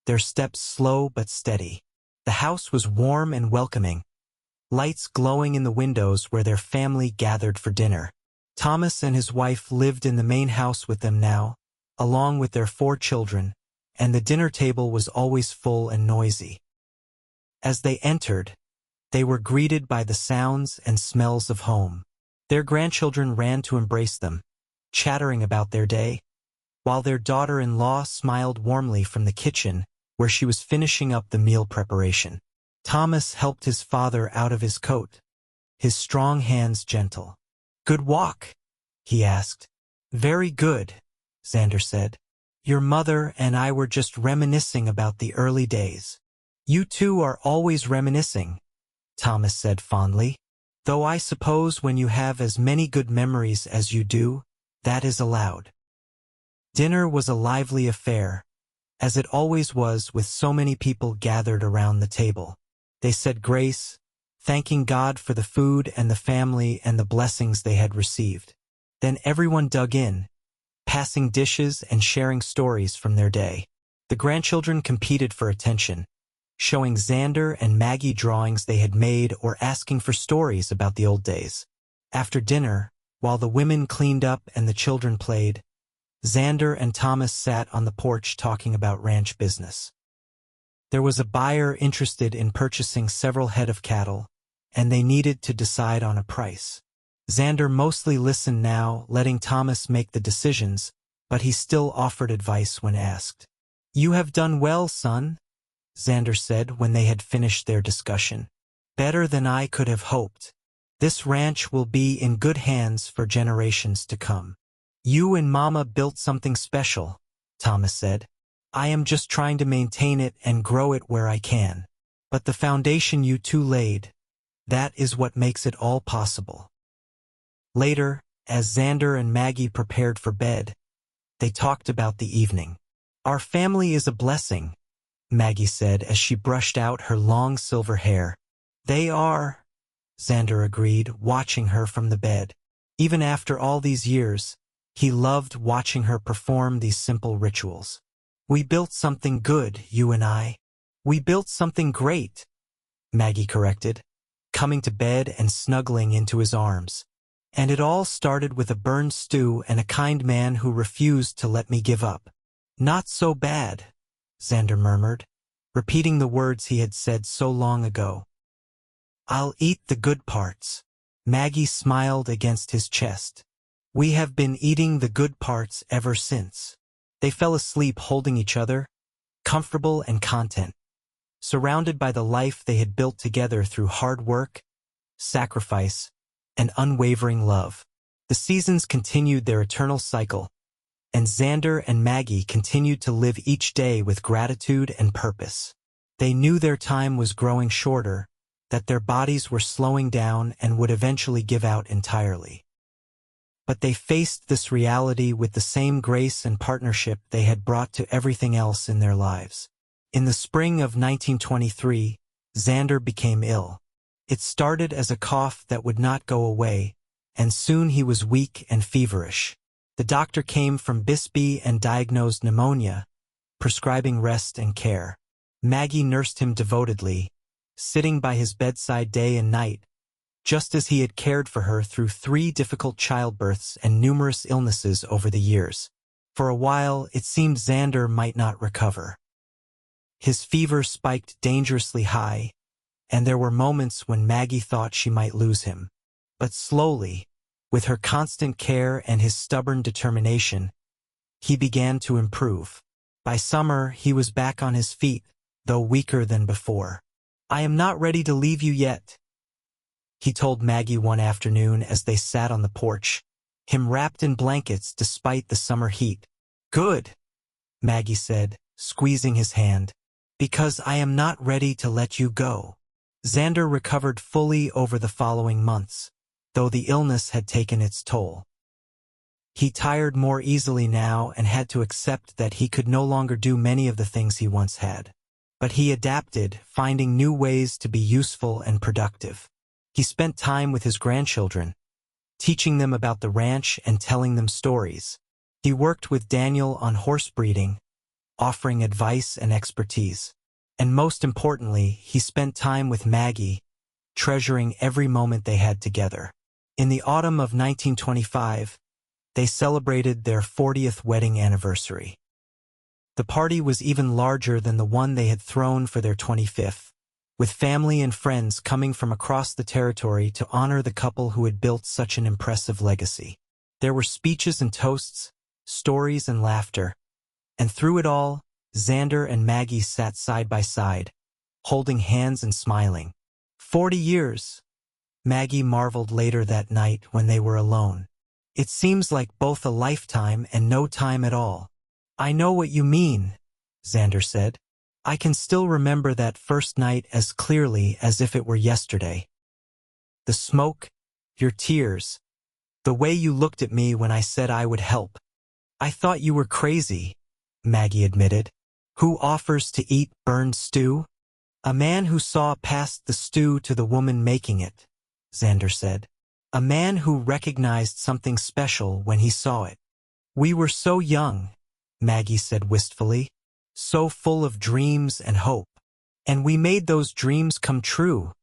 Speaker 1: their steps slow but steady. The house was warm and welcoming, lights glowing in the windows where their family gathered for dinner. Thomas and his wife lived in the main house with them now, along with their 4 children, and the dinner table was always full and noisy. As they entered, they were greeted by the sounds and smells of home. Their grandchildren ran to embrace them, chattering about their day, while their daughter-in-law smiled warmly from the kitchen where she was finishing up the meal preparation. Thomas helped his father out of his coat, his strong hands gentle. Good walk? He asked. Very good, Xander said. Your mother and I were just reminiscing about the early days. You two are always reminiscing, Thomas said fondly. Though I suppose when you have as many good memories as you do, that is allowed. Dinner was a lively affair, as it always was with so many people gathered around the table. They said grace, thanking God for the food and the family and the blessings they had received. Then everyone dug in, passing dishes and sharing stories from their day. The grandchildren competed for attention, showing Xander and Maggie drawings they had made or asking for stories about the old days. After dinner, while the women cleaned up and the children played, Xander and Thomas sat on the porch talking about ranch business. There was a buyer interested in purchasing several head of cattle, and they needed to decide on a price. Xander mostly listened now, letting Thomas make the decisions, but he still offered advice when asked. You have done well, son, Xander said when they had finished their discussion. Better than I could have hoped. This ranch will be in good hands for generations to come. You and Mama built something special, Thomas said. I am just trying to maintain it and grow it where I can. But the foundation you two laid, that is what makes it all possible. Later, as Xander and Maggie prepared for bed, they talked about the evening. Our family is a blessing, Maggie said as she brushed out her long silver hair. They are, Xander agreed, watching her from the bed. Even after all these years, he loved watching her perform these simple rituals. We built something good, you and I. We built something great, Maggie corrected, coming to bed and snuggling into his arms. And it all started with a burned stew and a kind man who refused to let me give up. Not so bad, Xander murmured, repeating the words he had said so long ago. "I'll eat the good parts." Maggie smiled against his chest. "We have been eating the good parts ever since." They fell asleep holding each other, comfortable and content, surrounded by the life they had built together through hard work, sacrifice, and unwavering love. The seasons continued their eternal cycle, and Xander and Maggie continued to live each day with gratitude and purpose. They knew their time was growing shorter, that their bodies were slowing down and would eventually give out entirely. But they faced this reality with the same grace and partnership they had brought to everything else in their lives. In the spring of 1923, Xander became ill. It started as a cough that would not go away, and soon he was weak and feverish. The doctor came from Bisbee and diagnosed pneumonia, prescribing rest and care. Maggie nursed him devotedly, sitting by his bedside day and night, just as he had cared for her through 3 difficult childbirths and numerous illnesses over the years. For a while, it seemed Xander might not recover. His fever spiked dangerously high, and there were moments when Maggie thought she might lose him. But slowly, with her constant care and his stubborn determination, he began to improve. By summer, he was back on his feet, though weaker than before. "I am not ready to leave you yet," he told Maggie one afternoon as they sat on the porch, him wrapped in blankets despite the summer heat. "Good," Maggie said, squeezing his hand, "because I am not ready to let you go." Xander recovered fully over the following months, though the illness had taken its toll. He tired more easily now and had to accept that he could no longer do many of the things he once had. But he adapted, finding new ways to be useful and productive. He spent time with his grandchildren, teaching them about the ranch and telling them stories. He worked with Daniel on horse breeding, offering advice and expertise. And most importantly, he spent time with Maggie, treasuring every moment they had together. In the autumn of 1925, they celebrated their 40th wedding anniversary. The party was even larger than the one they had thrown for their 25th, with family and friends coming from across the territory to honor the couple who had built such an impressive legacy. There were speeches and toasts, stories and laughter, and through it all, Xander and Maggie sat side by side, holding hands and smiling. 40 years, Maggie marveled later that night when they were alone. "It seems like both a lifetime and no time at all." "I know what you mean," Xander said. "I can still remember that first night as clearly as if it were yesterday. The smoke, your tears, the way you looked at me when I said I would help. I thought you were crazy," Maggie admitted. "Who offers to eat burned stew?" "A man who saw past the stew to the woman making it," Xander said. "A man who recognized something special when he saw it." "We were so young," Maggie said wistfully, "so full of dreams and hope. And we made those dreams come true,"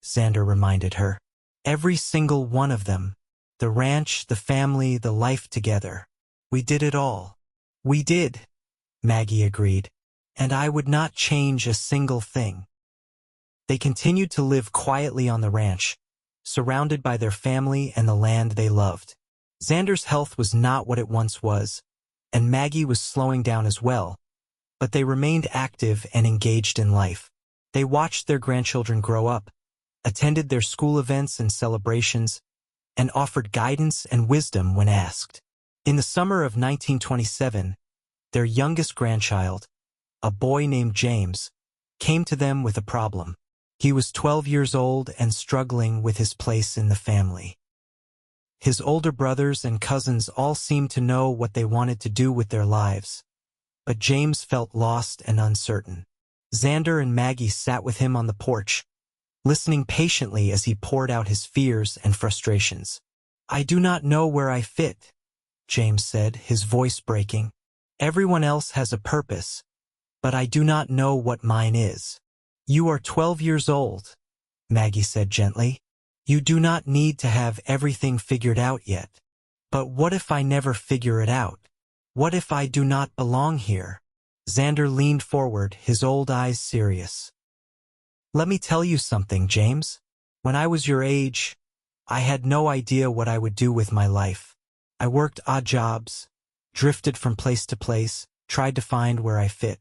Speaker 1: Xander reminded her. "Every single one of them. The ranch, the family, the life together. We did it all." "We did," Maggie agreed. "And I would not change a single thing." They continued to live quietly on the ranch, surrounded by their family and the land they loved. Xander's health was not what it once was, and Maggie was slowing down as well, but they remained active and engaged in life. They watched their grandchildren grow up, attended their school events and celebrations, and offered guidance and wisdom when asked. In the summer of 1927, their youngest grandchild, a boy named James, came to them with a problem. He was 12 years old and struggling with his place in the family. His older brothers and cousins all seemed to know what they wanted to do with their lives, but James felt lost and uncertain. Xander and Maggie sat with him on the porch, listening patiently as he poured out his fears and frustrations. "I do not know where I fit," James said, his voice breaking. "Everyone else has a purpose, but I do not know what mine is." "You are 12 years old," Maggie said gently. "You do not need to have everything figured out yet. But what if I never figure it out? What if I do not belong here?" Xander leaned forward, his old eyes serious. "Let me tell you something, James. When I was your age, I had no idea what I would do with my life. I worked odd jobs, drifted from place to place, tried to find where I fit.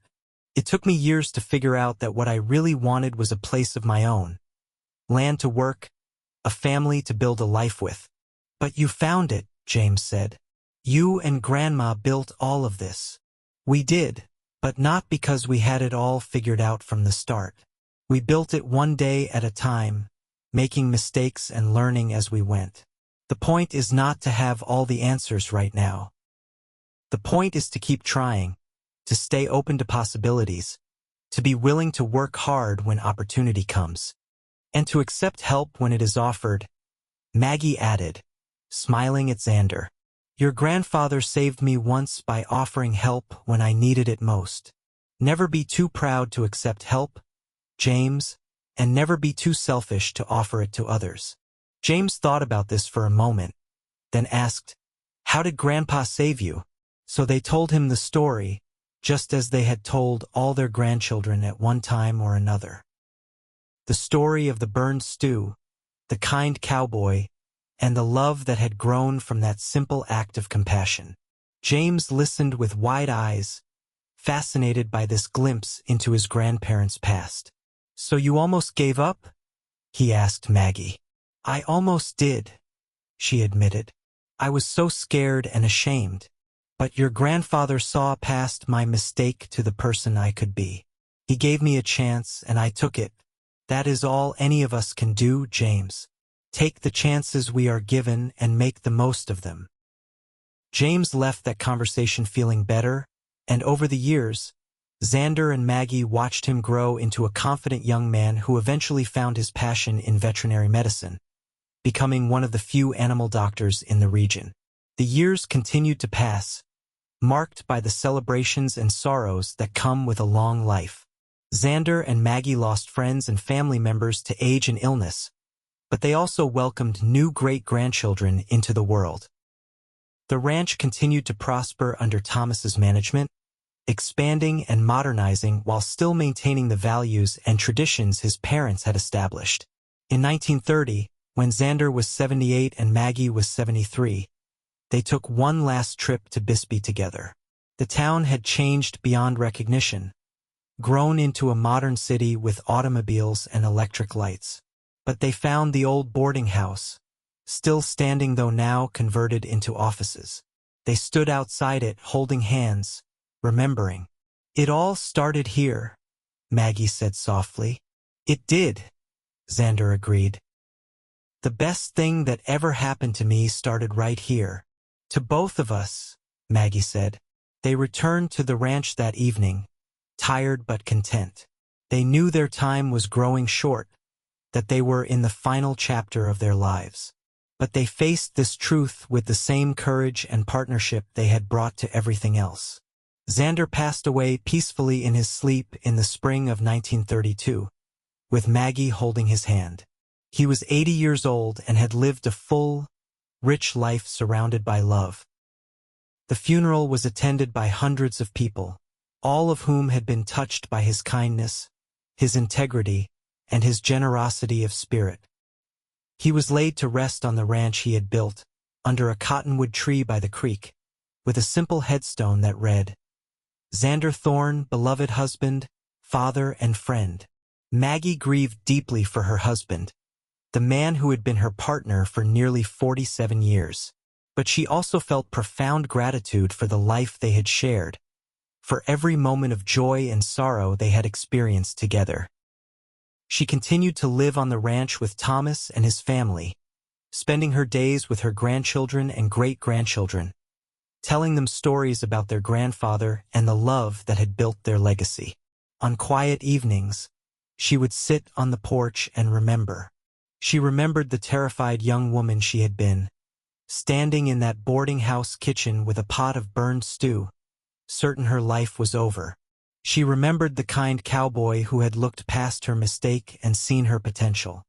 Speaker 1: It took me years to figure out that what I really wanted was a place of my own. Land to work, a family to build a life with. But you found it," James said. "You and Grandma built all of this." "We did, but not because we had it all figured out from the start. We built it one day at a time, making mistakes and learning as we went. The point is not to have all the answers right now. The point is to keep trying, to stay open to possibilities, to be willing to work hard when opportunity comes, and to accept help when it is offered," Maggie added, smiling at Xander. "Your grandfather saved me once by offering help when I needed it most. Never be too proud to accept help, James, and never be too selfish to offer it to others." James thought about this for a moment, then asked, "How did Grandpa save you?" So they told him the story, just as they had told all their grandchildren at one time or another. The story of the burned stew, the kind cowboy, and the love that had grown from that simple act of compassion. James listened with wide eyes, fascinated by this glimpse into his grandparents' past. "So you almost gave up?" he asked Maggie. "I almost did," she admitted. "I was so scared and ashamed. But your grandfather saw past my mistake to the person I could be. He gave me a chance and I took it. That is all any of us can do, James. Take the chances we are given and make the most of them." James left that conversation feeling better, and over the years, Xander and Maggie watched him grow into a confident young man who eventually found his passion in veterinary medicine, becoming one of the few animal doctors in the region. The years continued to pass, marked by the celebrations and sorrows that come with a long life. Xander and Maggie lost friends and family members to age and illness, but they also welcomed new great-grandchildren into the world. The ranch continued to prosper under Thomas's management, expanding and modernizing while still maintaining the values and traditions his parents had established. In 1930, when Xander was 78 and Maggie was 73, they took one last trip to Bisbee together. The town had changed beyond recognition, grown into a modern city with automobiles and electric lights. But they found the old boarding house, still standing though now converted into offices. They stood outside it, holding hands, remembering. "It all started here," Maggie said softly. "It did," Xander agreed. "The best thing that ever happened to me started right here." "To both of us," Maggie said. They returned to the ranch that evening, tired but content. They knew their time was growing short, that they were in the final chapter of their lives. But they faced this truth with the same courage and partnership they had brought to everything else. Xander passed away peacefully in his sleep in the spring of 1932, with Maggie holding his hand. He was 80 years old and had lived a full, rich life surrounded by love. The funeral was attended by hundreds of people, all of whom had been touched by his kindness, his integrity, and his generosity of spirit. He was laid to rest on the ranch he had built, under a cottonwood tree by the creek, with a simple headstone that read, "Xander Thorne, beloved husband, father, and friend." Maggie grieved deeply for her husband, the man who had been her partner for nearly 47 years. But she also felt profound gratitude for the life they had shared, for every moment of joy and sorrow they had experienced together. She continued to live on the ranch with Thomas and his family, spending her days with her grandchildren and great-grandchildren, telling them stories about their grandfather and the love that had built their legacy. On quiet evenings, she would sit on the porch and remember. She remembered the terrified young woman she had been, standing in that boarding house kitchen with a pot of burned stew, certain her life was over. She remembered the kind cowboy who had looked past her mistake and seen her potential.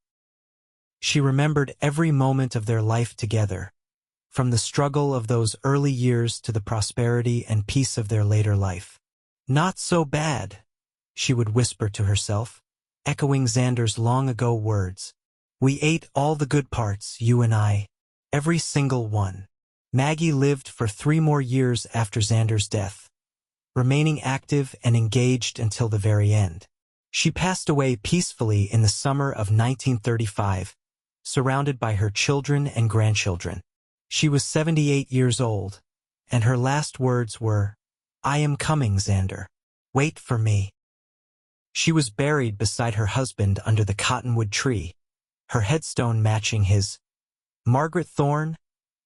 Speaker 1: She remembered every moment of their life together, from the struggle of those early years to the prosperity and peace of their later life. Not so bad, she would whisper to herself, echoing Xander's long-ago words. We ate all the good parts, you and I. Every single one. Maggie lived for 3 more years after Xander's death, remaining active and engaged until the very end. She passed away peacefully in the summer of 1935, surrounded by her children and grandchildren. She was 78 years old, and her last words were, "I am coming, Xander. Wait for me." She was buried beside her husband under the cottonwood tree, her headstone matching his. Margaret Thorne,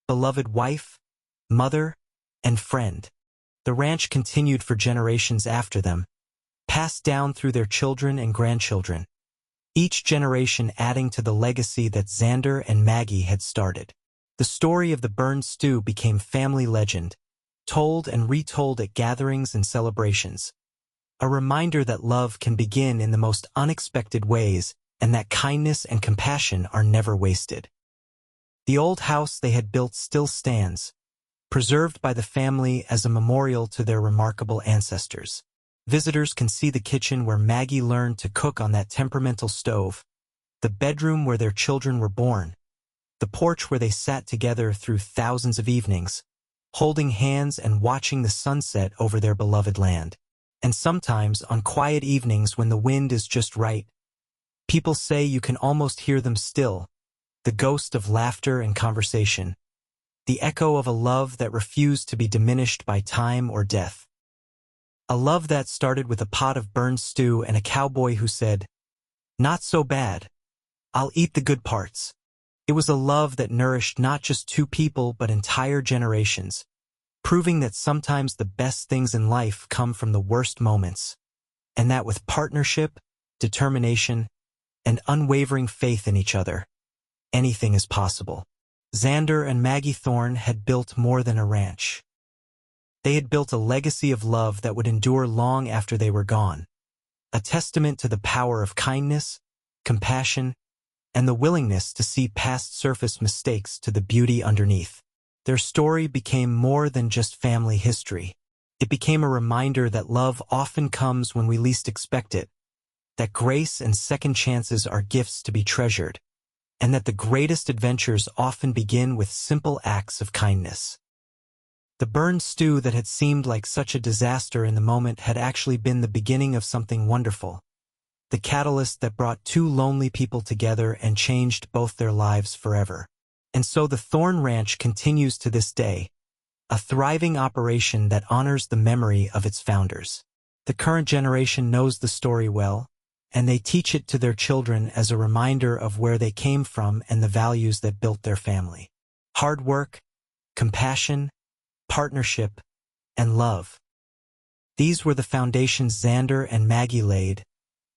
Speaker 1: beloved wife, mother, and friend. The ranch continued for generations after them, passed down through their children and grandchildren, each generation adding to the legacy that Xander and Maggie had started. The story of the burned stew became family legend, told and retold at gatherings and celebrations. A reminder that love can begin in the most unexpected ways and that kindness and compassion are never wasted. The old house they had built still stands, preserved by the family as a memorial to their remarkable ancestors. Visitors can see the kitchen where Maggie learned to cook on that temperamental stove, the bedroom where their children were born, the porch where they sat together through thousands of evenings, holding hands and watching the sunset over their beloved land. And sometimes, on quiet evenings when the wind is just right, people say you can almost hear them still, the ghost of laughter and conversation, the echo of a love that refused to be diminished by time or death. A love that started with a pot of burned stew and a cowboy who said, "Not so bad. I'll eat the good parts." It was a love that nourished not just 2 people but entire generations, proving that sometimes the best things in life come from the worst moments, and that with partnership, determination, and unwavering faith in each other, anything is possible. Xander and Maggie Thorne had built more than a ranch. They had built a legacy of love that would endure long after they were gone, a testament to the power of kindness, compassion, and the willingness to see past surface mistakes to the beauty underneath. Their story became more than just family history. It became a reminder that love often comes when we least expect it, that grace and second chances are gifts to be treasured, and that the greatest adventures often begin with simple acts of kindness. The burned stew that had seemed like such a disaster in the moment had actually been the beginning of something wonderful, the catalyst that brought 2 lonely people together and changed both their lives forever. And so the Thorne Ranch continues to this day, a thriving operation that honors the memory of its founders. The current generation knows the story well, and they teach it to their children as a reminder of where they came from and the values that built their family. Hard work, compassion, partnership, and love. These were the foundations Xander and Maggie laid,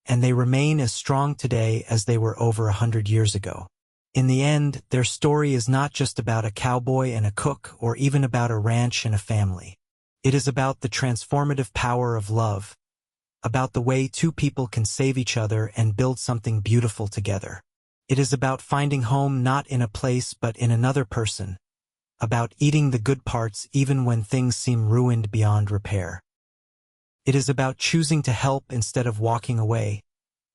Speaker 1: and they remain as strong today as they were over 100 years ago. In the end, their story is not just about a cowboy and a cook or even about a ranch and a family. It is about the transformative power of love, about the way 2 people can save each other and build something beautiful together. It is about finding home not in a place but in another person, about eating the good parts even when things seem ruined beyond repair. It is about choosing to help instead of walking away,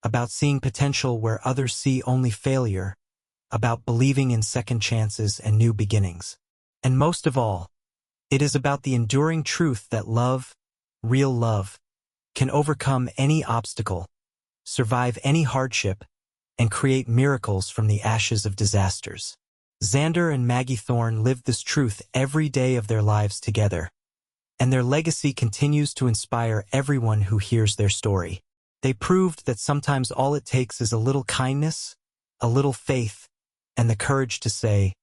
Speaker 1: about seeing potential where others see only failure, about believing in second chances and new beginnings. And most of all, it is about the enduring truth that love, real love, can overcome any obstacle, survive any hardship, and create miracles from the ashes of disasters. Xander and Maggie Thorne lived this truth every day of their lives together, and their legacy continues to inspire everyone who hears their story. They proved that sometimes all it takes is a little kindness, a little faith, and the courage to say,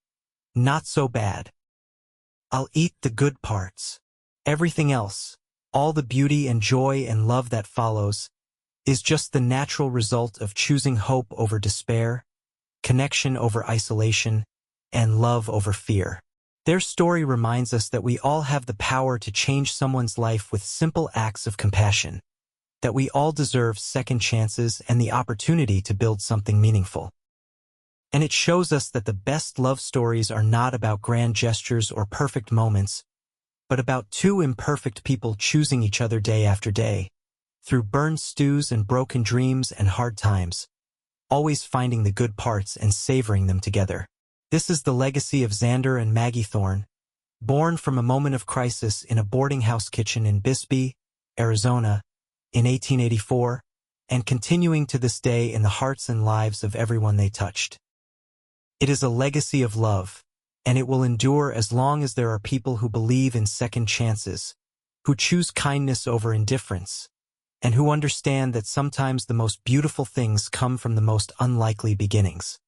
Speaker 1: "Not so bad. I'll eat the good parts." Everything else, all the beauty and joy and love that follows, is just the natural result of choosing hope over despair, connection over isolation, and love over fear. Their story reminds us that we all have the power to change someone's life with simple acts of compassion, that we all deserve second chances and the opportunity to build something meaningful. And it shows us that the best love stories are not about grand gestures or perfect moments, but about two imperfect people choosing each other day after day, through burned stews and broken dreams and hard times, always finding the good parts and savoring them together. This is the legacy of Xander and Maggie Thorne, born from a moment of crisis in a boarding house kitchen in Bisbee, Arizona, in 1884, and continuing to this day in the hearts and lives of everyone they touched. It is a legacy of love, and it will endure as long as there are people who believe in second chances, who choose kindness over indifference, and who understand that sometimes the most beautiful things come from the most unlikely beginnings.